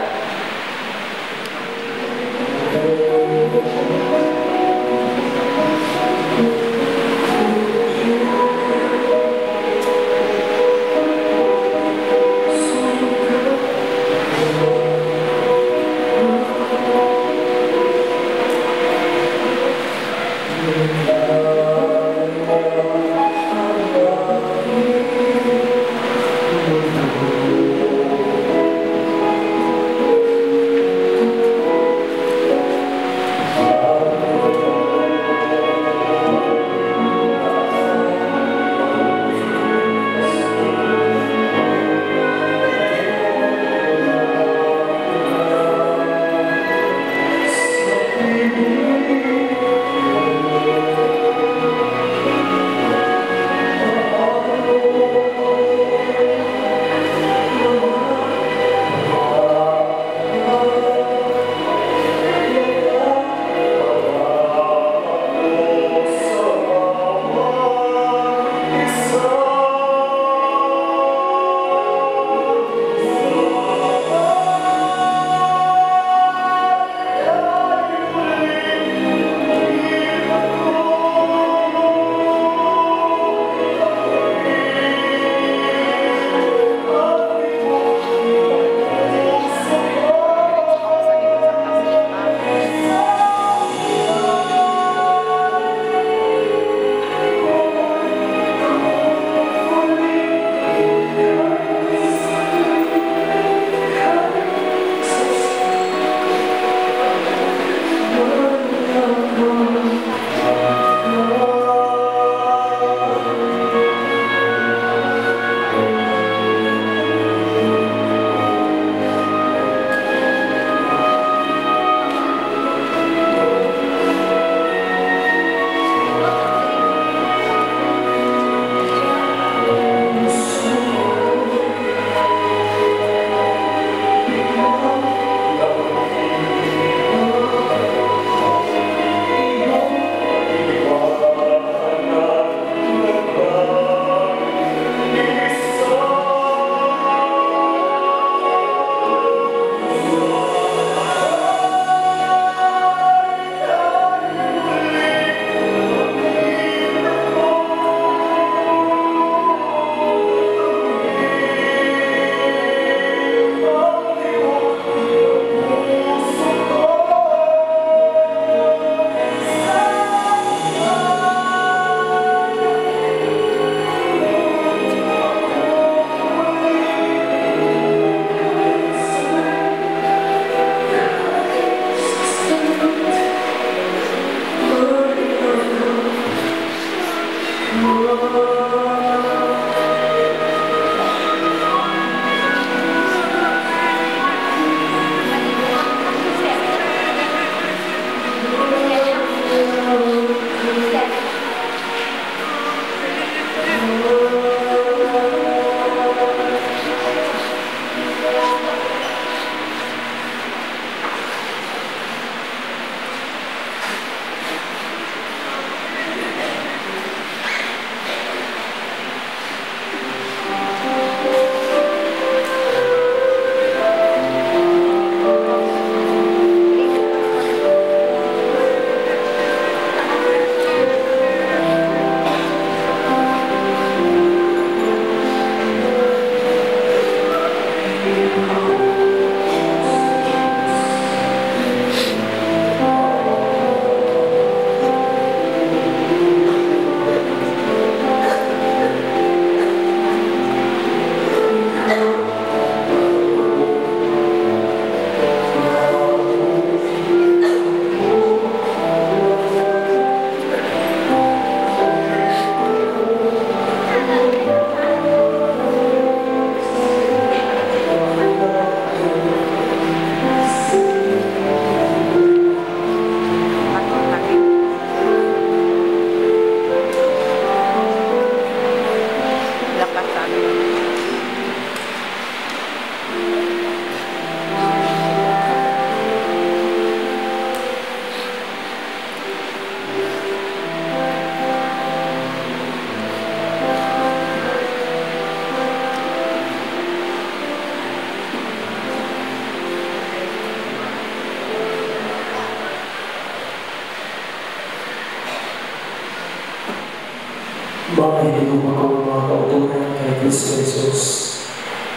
Mga hinigong ako ng mga kautunan kay Kristo Jesus.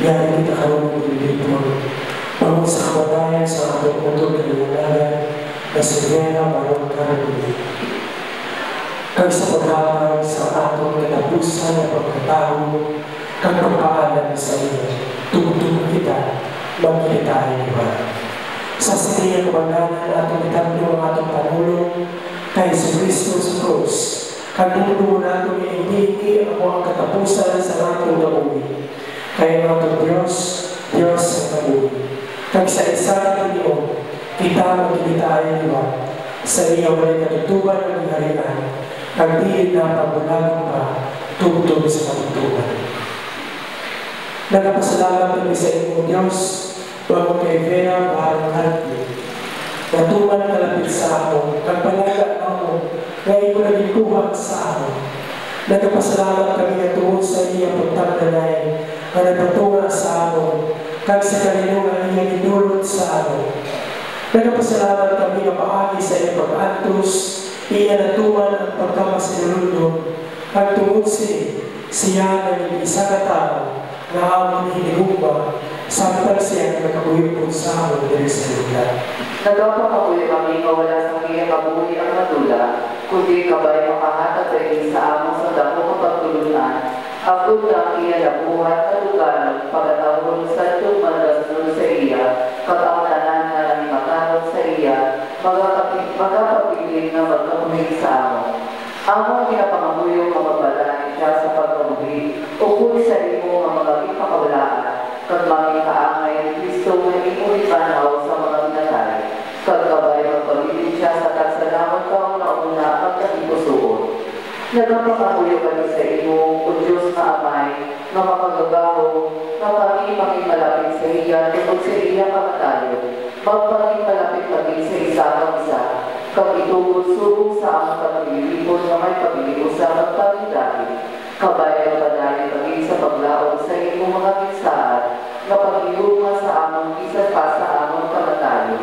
Yan kita karoon ng dito. Pangod sa kamatayan sa ating utol na linalagan na si Vera Barong Carabuli. Kag sa paghatag sa atong katapusan na pagkatao, kag pagpaalam sa iyo, tumutungo kita, magkilitahin iba. Sa siniya kabanganan atong itanlo ang atong panulong kay si Kristo sa krus, kag tumutungo natin iingi ako ang katapusan sa atong nabuhi. Kaya ang atong Diyos, Diyos sa nabuhi. Kag sa isa ng iyo, kita magkilitahin iba. Sa iyo ay katutuban ng harian, kag diin na pagbulagan pa, tugtog sa katutuban. Nagpasalamat kami sa inyong Diyos, bago kay Vera Barong Carabuli. Natuman kalapit sa ako, kagpalaga ako, ngayon ko naging kuhag sa ako. Nagpasalamat kami na tungod sa iyang pagtagdanay, na nagpatunga sa ako, kag sa kalinungan iyang inulot sa ako. Nagpasalamat kami na paagi sa iyang pag-antos, iya natuman ang pagkamasinulundong, kag tungod siya naging isa katao, na among hinigugma, samtang siya nagkabuhi po sa amon diri sa lugar. Nagpapakabuhi kami mawala sa kiyang kabuhi ang madula, kundi kabay makahatag rin sa among sa dako kapagtulunan, ako ang iya nabuhat na lugar, pagkatawon sa itong malasunod sa iya, katautanan na lang matarot sa iya, magkapapiling na magkabuhi sa amon. Among pinapangabuyo mga balay siya sa pagkabuhi, ukol sa imo ang mga ipakawalaan, kag mga kaangay ni Kristo na imo ibanaw sa mga pinatay, kag kabay magpabilin siya sa kagsalamat kaong nauna ang kagipusuon. Nagpapakabuyo kami sa imo, o Diyos na Amay, na makagagaho, na kami malapit sa iya, tungkol sa iya kamatayo, magpaging malapit maging sa isa kang isa, kag itugod-subong sa among pag-ilipon na may pag-iusap at pag-idari, kabay ang padayon maging sa paglaog sa imong mga pinsahan, na pag-iuma sa among isa pa sa among kamatayo.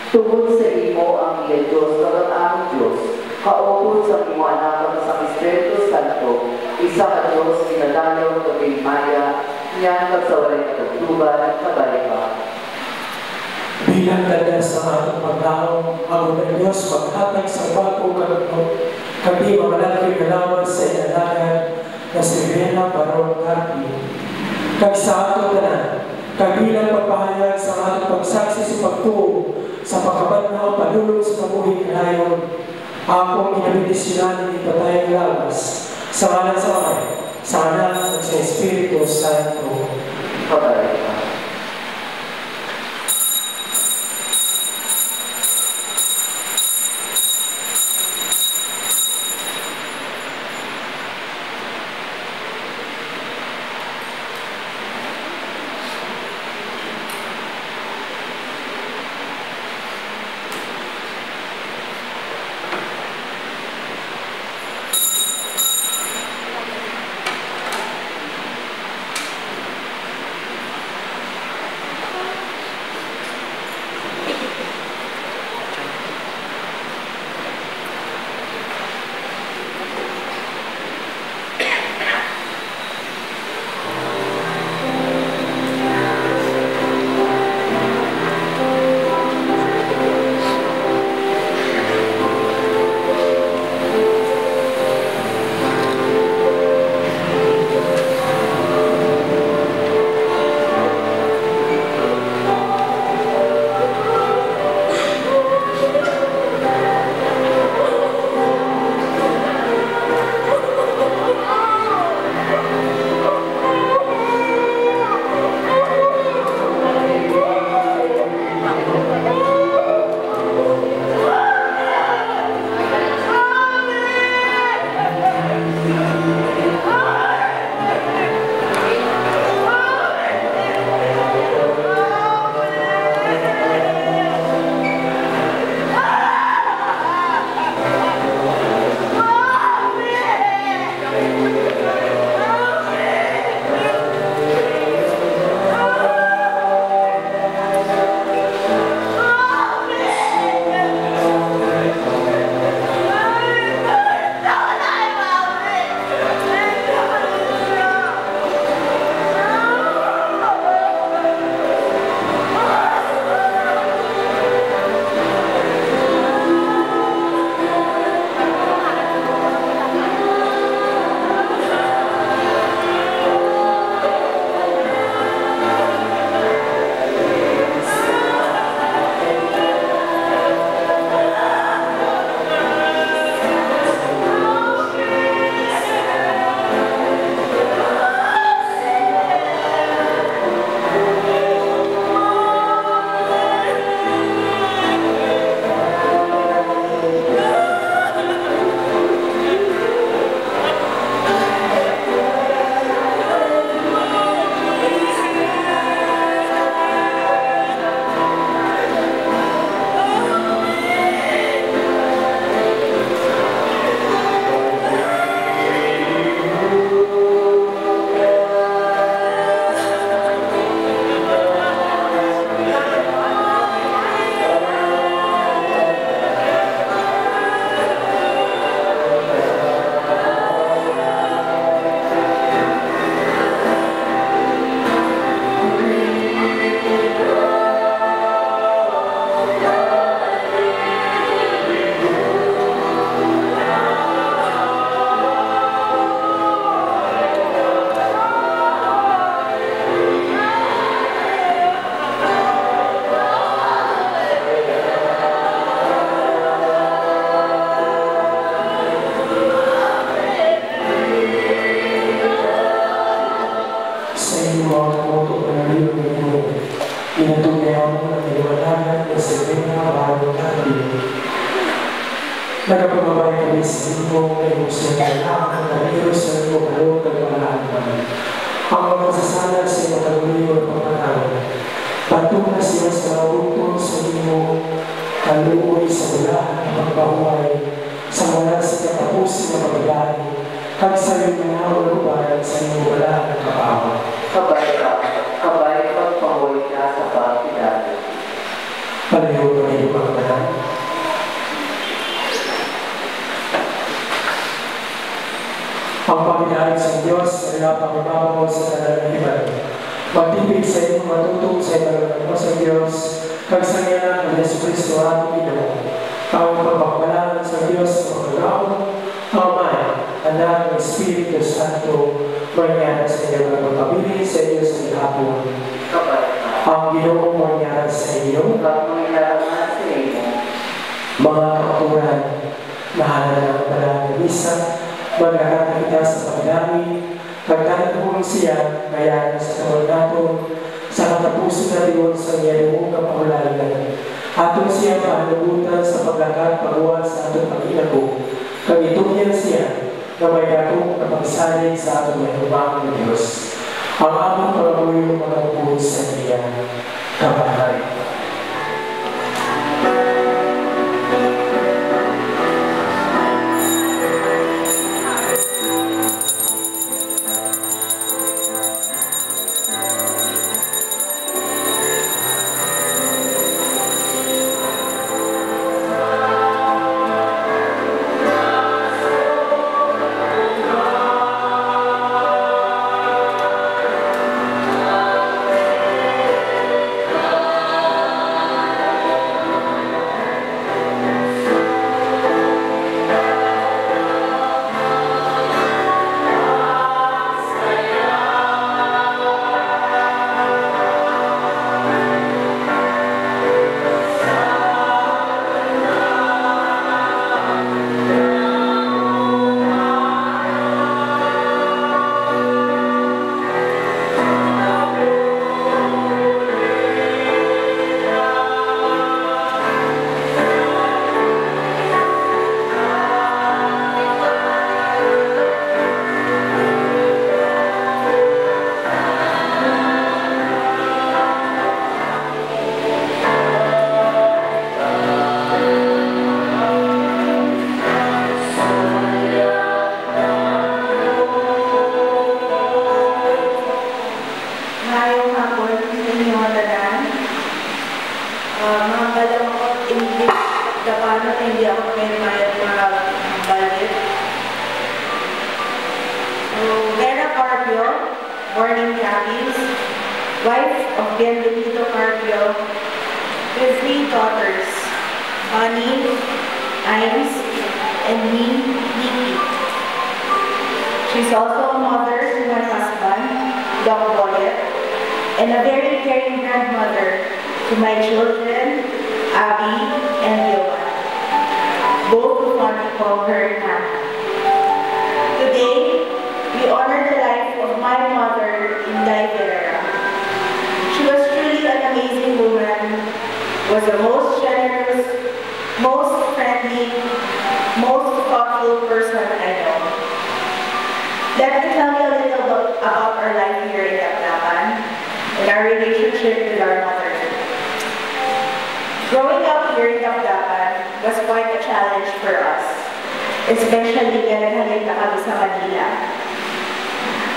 Tungod sa imo ang iya Diyos kag ang among Diyos, kaupod sa imo anak sa Espiritu Santo, isa ka Diyos ginadalaw kag Maya, niyan kag sa walay katugtuban kabay pa. Bilang tanda sa atong paglaong, ang ng Diyos maghatag sa bago kami mamalaki kalawan sa inalagan na si Vera Barong Carabuli. Kag sa atong tanan, kabilang pagpahayag sa atong pagsaksi sa pagtuo sa pagkabanhaw panulong sa kabuhi kanayon, akong inabindisyonan ni patayang labas sa ngalan sa Ama, sa Anak at sa Espiritu Santo. Kabay pa. pagpapatili. Nagpapabay kami sa imo, kaimusin ka lang, ang kaliros sa imo, kalong kagpalaan naman. Ang magkasasala sa imo, kaluliw at pagpatawad. Patuna siya sa bukton sa imo, kaluoy sa bulahan ng pagbahuay, sa wala sa katapusin na pagdani, kag sa iyong mga lugar sa iyong bulahan ng kapawa. Kabay pagpahuay ka sa pagkidali. Palayo ng iyong pagbalan. Ang pagkidali sa Diyos ay napakababaw sa kalalahiban. Magtipid sa iyong matutong sa iyong sa Diyos, kag sa ngalan ng Yesu Cristo ating Ginoo, ang pagpapalaran sa Diyos sa pagkakaon, Ama, Anak ng Espiritu Santo, mangyari sa iyong pagpapili sa iyo sa ihapon. Ang Ginoo mangyari sa iyo, mga kapaturan, mahala ng Banal na Misa, magkakata kita sa pagdami, pagkatapulong siya, kaya sa kamal nato, sa katapusin na diyon sa iyong kapahulayan. Atong siya paanabutan sa paglakat pagawal sa atong pag-inago. Kagitugyan siya na may datong kapagsalig sa atong mahubang ng Diyos. Ang among pag-away mga bukod sa iya. Kapahari.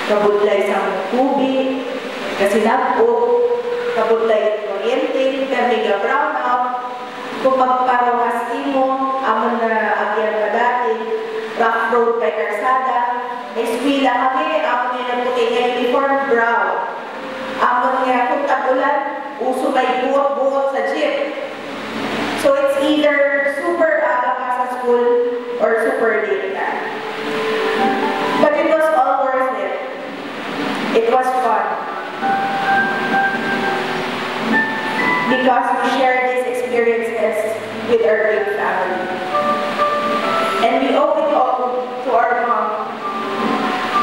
Kabudlay sa tubig, kasinabog, kabudlay kuryente, kamiga brownout, kung magparangas mo, amon na agyan pa dati, rough road kay karsada, eskwila kami, amon nga nagputing uniform brown. Amon nga kung tagulan, uso may buwak-buwak sa jeep. So it's either super aga ka sa school or super late ka. But it was all worth it. It was fun. Because we shared these experiences with our big family. And we owe it all to our mom.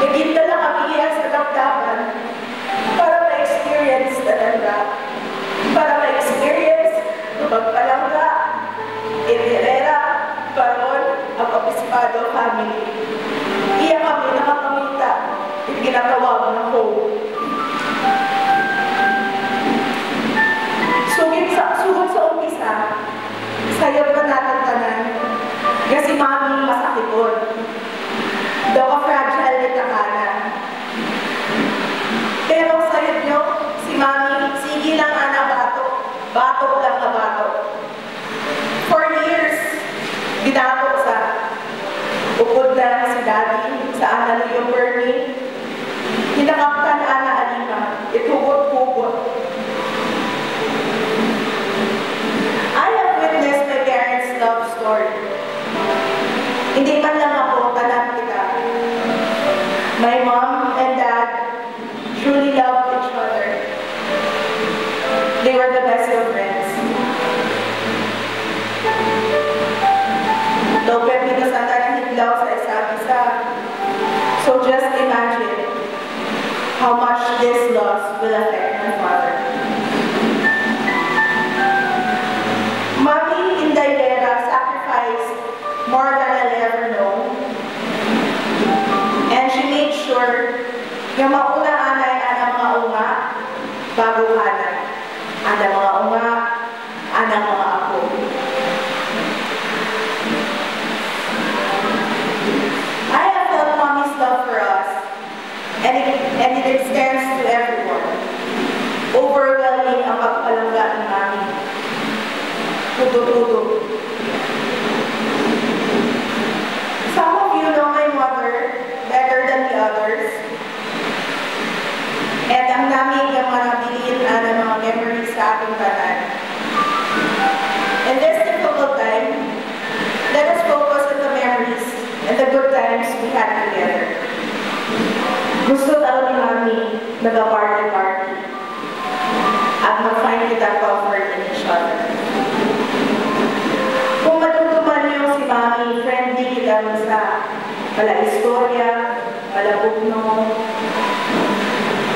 Naging lang kami sa kaptapan para ma-experience talaga. Para ma-experience pagpalangga, family. Iyak kami, nakapamita. Yung ginatawag ng home. Sugod sa umpisa, sayot pa natin tanan. Kasi mami masakiton. Daw ka fragile ni takana. Pero sayot nyo, si mami, sige lang anak bato. Bato lang na bato. For years, ginato sa upod na si daddy sa Analuyo Bernie. Hinakaptan na ana alima, itugot-tugot. I have witnessed my parents' love story. Hindi man lang ako, tanan kita. My mom and dad truly loved each other. They were the best of friends. Lopet nito sa tanang higlaw sa isa't isa. So just imagine how much this loss will affect my father. Mommy Indayera sacrificed more than I'll ever know. And she made sure yung mauna anay anang mga unga bago kanan. Anang mga unga, anang mga apo. I have felt Mommy's love for us, and it extends to everyone. Overwhelming ang pagpalangga ni Mommy. Tuto-tuto. Some of you know my mother better than the others. And ang dami yung mga nabilin ng mga memories sa ating tanan. In this difficult time, let us focus on the memories and the good times we had together. Gusto daw ni Mami nag-party-party at mag-find kita comfort in each other. Kung matutuman niyo si Mami, friendly kita sa pala-istorya, pala-bugno.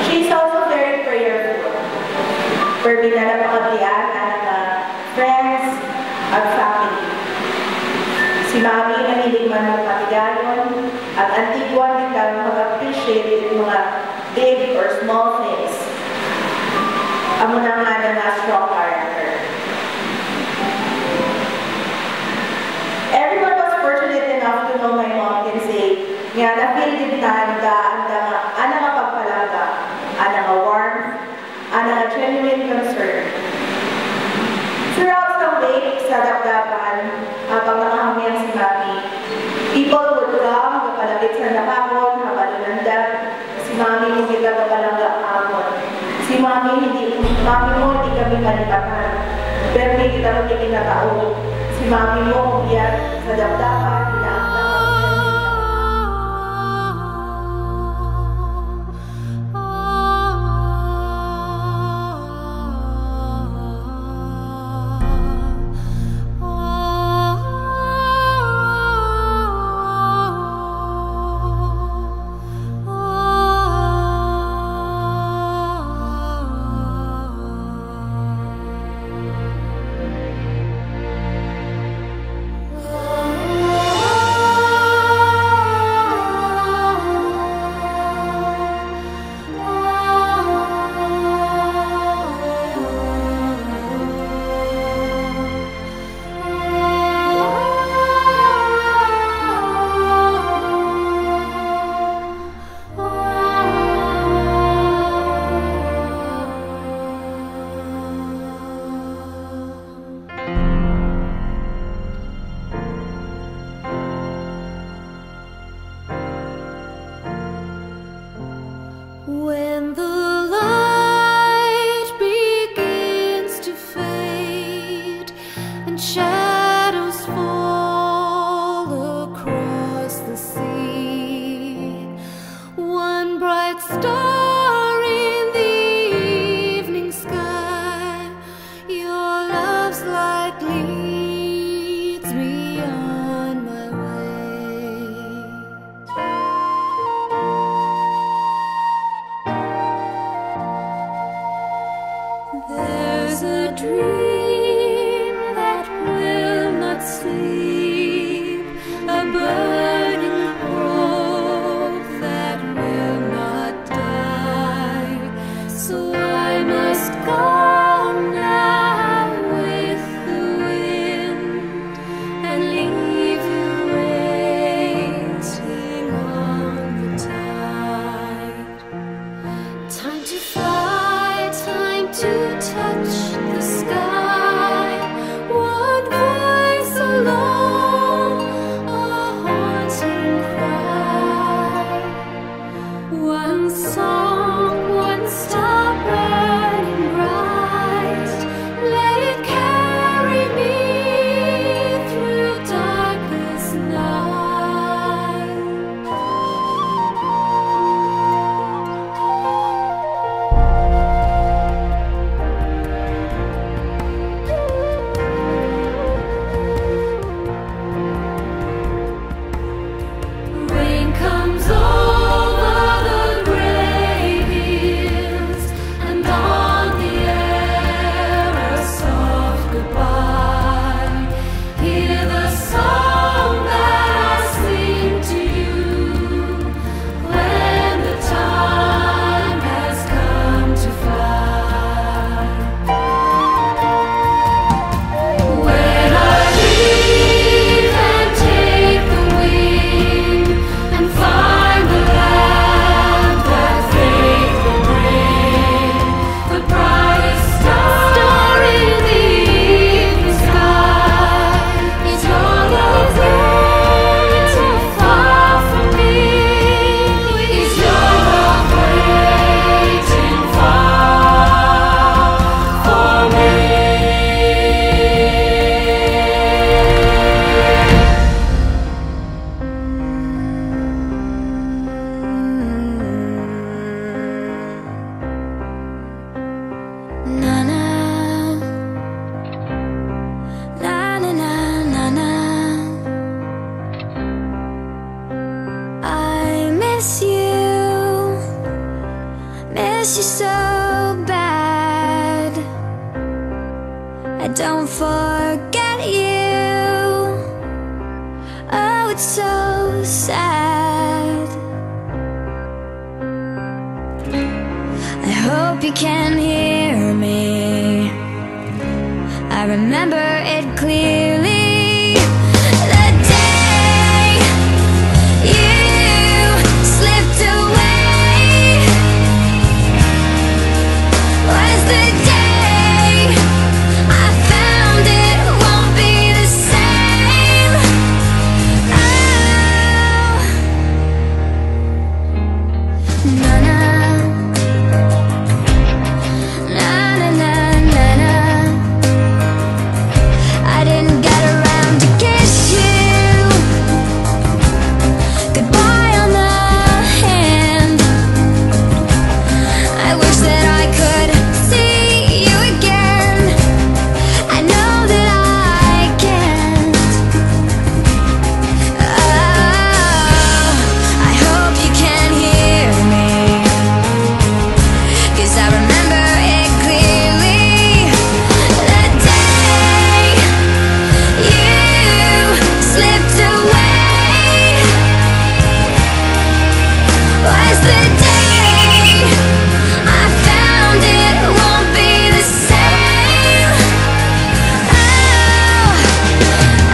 She's also very prayerful. Perbi na napakagyan ng friends at family. Si Mami nanilig man magpatigayon at antiguan nila mag-appreciate yung mga big or small things. Amo na nga na strong character. Everyone was fortunate enough to know my mom can say, nga na-feel din na ana nga pagpalaga, ana nga warmth, ana nga genuine concern. Throughout the week sa Dakdakan, habang nakahamyan si Mami, people would come, kapalapit sa napakon, habalunandag, si Mami mo kita kapalangga kapon. Si Mami mo hindi kami malipatan, pero hindi kita magkikinatao. Si Mami mo umiyak sa Dakdakan, When the light begins to fade and shadows fall across the sea, one bright star in the evening sky, your love's light leads me on my way. There's a dream that will miss you so bad. I don't forget you. Oh, it's so sad. I hope you can hear me. I remember it clearly. The day you slipped away was the day I found it won't be the same. Oh, na-na. I didn't get around to kiss you goodbye on the hand. I wish that I could see you again. I know that I can't. Oh, I hope you can hear me, 'cause I remember it clearly. The day you slipped away was the day I found it won't be the same. Oh,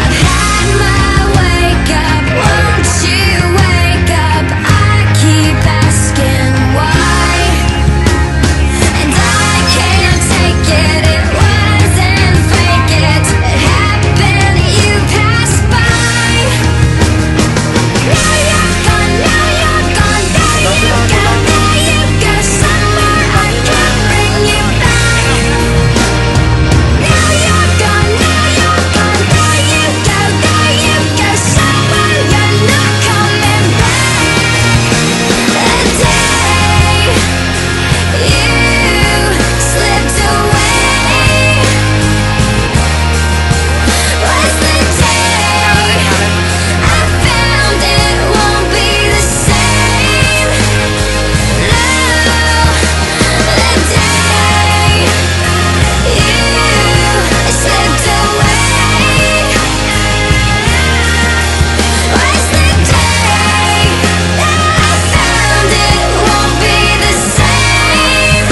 I've had my wake up, won't you wake up? I keep asking why, and I can't take it. It wasn't fake, it happened, you passed by. Now you're gone, now you're gone, there you go, there you go. Somewhere I can't bring you back. Now you're gone, now you're gone, there you go, there you go. Somewhere you're not coming back. The day you slipped away was the day I found it won't be the same. No, the day you slipped away was the day that I found it won't be the same.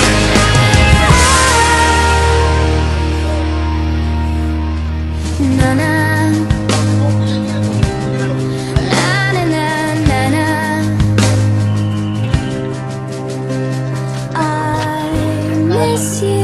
Na na na na na na. I miss you.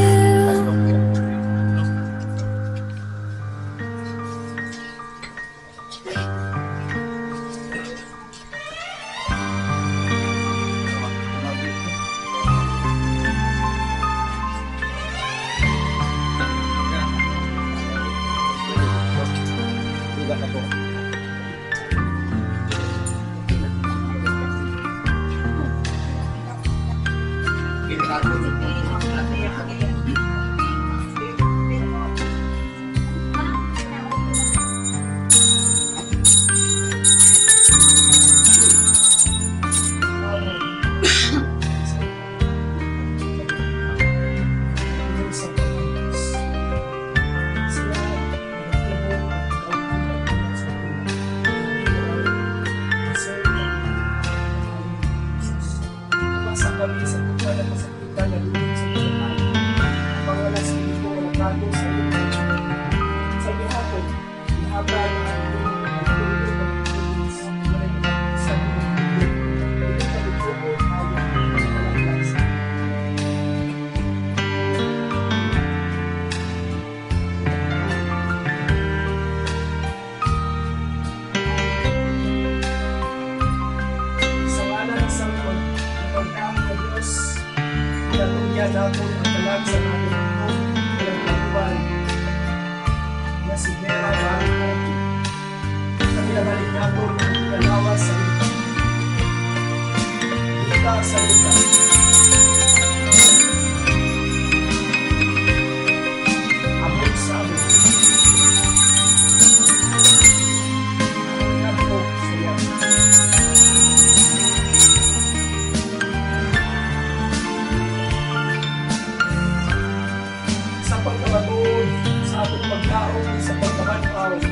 kabanpaw ng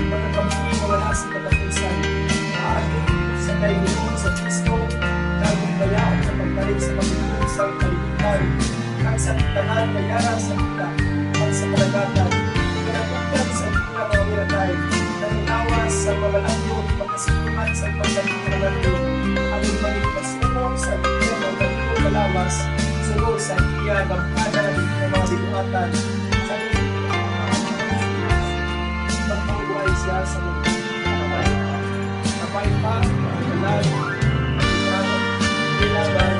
pagkakamuli na wala sa katapusan. Aating sa kaibigan sa Kristo, laging bayaan sa pagbalik sa pagkakamuli sa kalibutan, ang sa tangan na yara sa kita, ang sa kalagatan, pinatugtag sa kita kawiratay, naninawa sa pagkalanyo, pagkasipunan sa pagkakamuli, ang ibalik pasunod sa kita ng pagkakamuli malawas, sulod sa iya bangkanan ng mga binuhatan, sa magpabuhay siya sa mga kapay pa, malag, kailangan,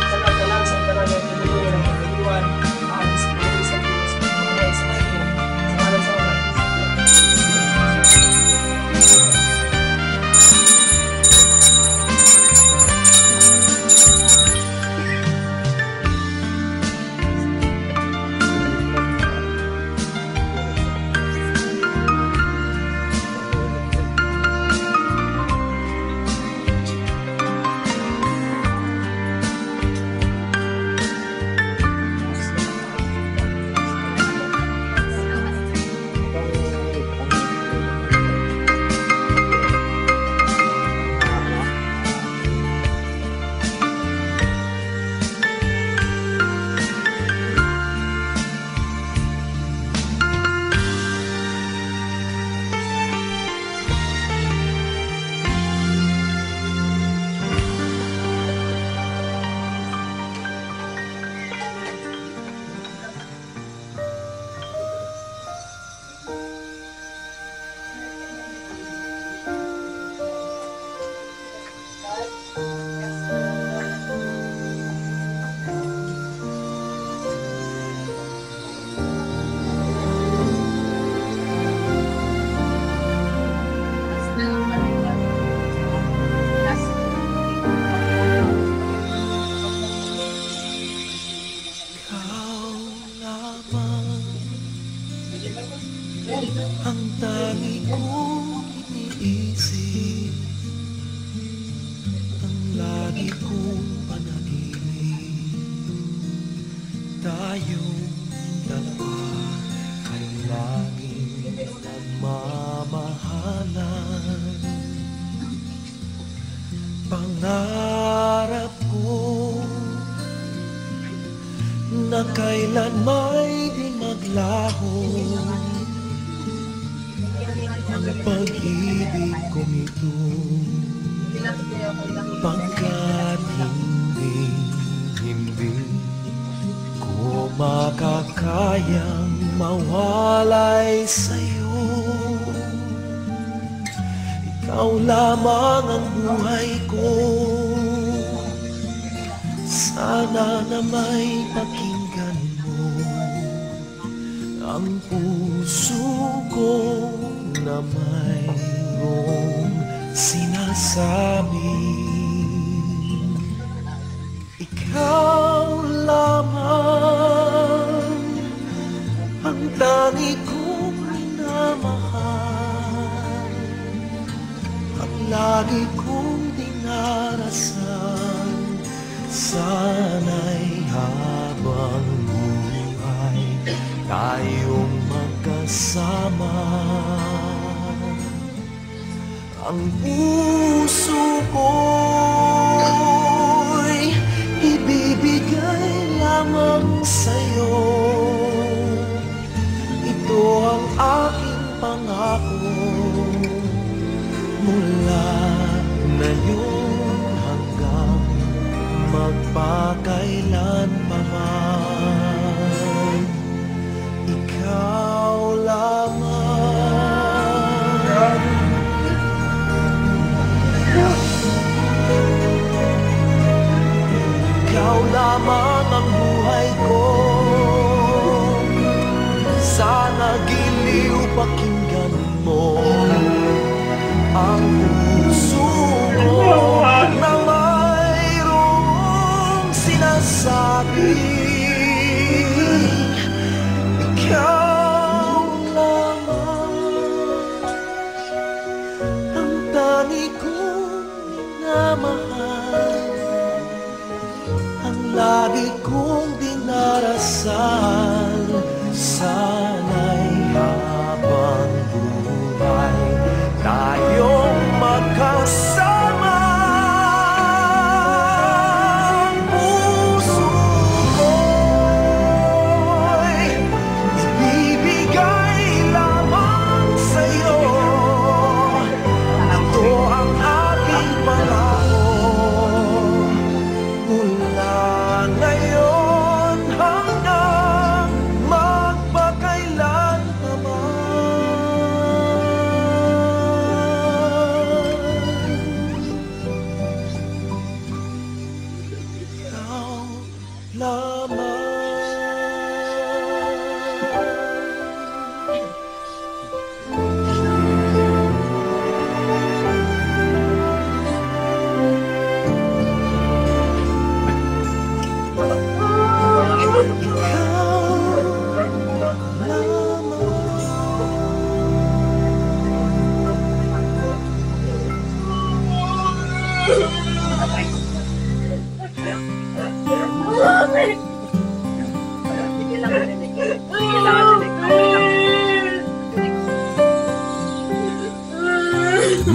sa katalang sa talagang tumuloy ng pagkaliwan, maagis ko sa Diyos, mga sa kayo, sa malang sa oras. Ang tangi kong iniisip, ang lagi kong panaginip, tayong dalawa ay laging nagmamahalan. Pangarap ko na kailan may di maglaho ang pag-ibig kong ito, pagkat hindi ko makakayang mawalay sa'yo. Ikaw lamang ang buhay ko, sana na may pakinggan mo ang puso ko na mayroong sinasabi. Ikaw lamang ang tangi kong minamahal, ang lagi kong dinarasan. Sana'y habang buhay tayong magkasama. Ang puso ko'y ibibigay lamang sa'yo. Ito ang aking pangako mula ngayon hanggang magpakailan pa man. Ikaw lamang. Ikaw lamang ang buhay ko, sana giliw pakinggan mo ang puso mo na mayroong sinasabi. Ikaw lamang ang tangi kong minamahal, ang lagi kong dinarasal. Sana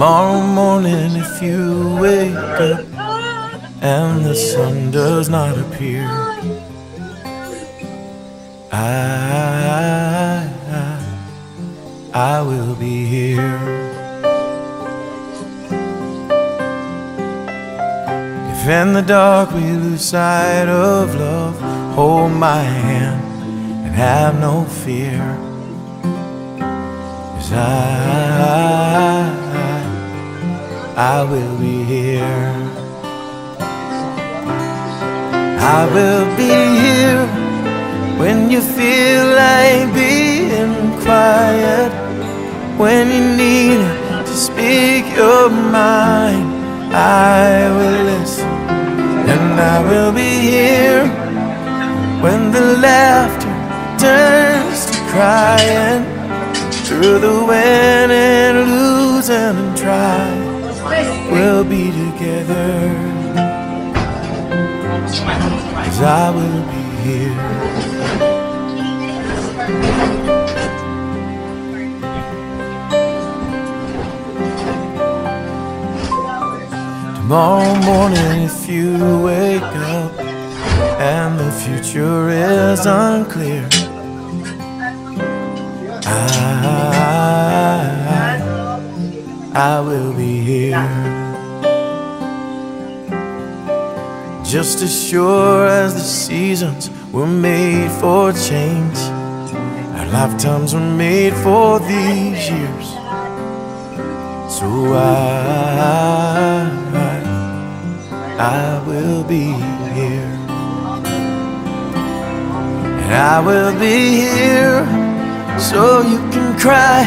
Tomorrow morning if you wake up and the sun does not appear, I will be here. If in the dark we lose sight of love, hold my hand and have no fear, 'cause I will be here. I will be here when you feel like being quiet, when you need to speak your mind. I will listen, and I will be here when the laughter turns to crying, through the win and losing and trying. We'll be together, 'cause I will be here. Tomorrow morning if you wake up and the future is unclear, I will be here. Just as sure as the seasons were made for change, our lifetimes were made for these years. So I will be here, and I will be here so you can cry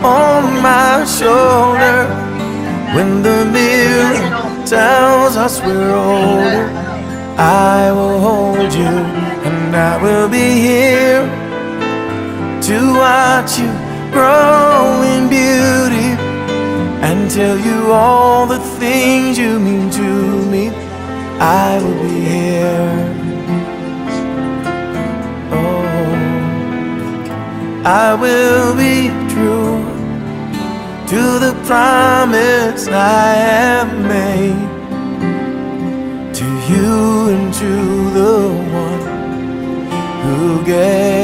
on my shoulder when the mirror tells us we're older. I will hold you, and I will be here to watch you grow in beauty and tell you all the things you mean to me. I will be here. Oh, I will be true to the promise I have made, to you and to the one who gave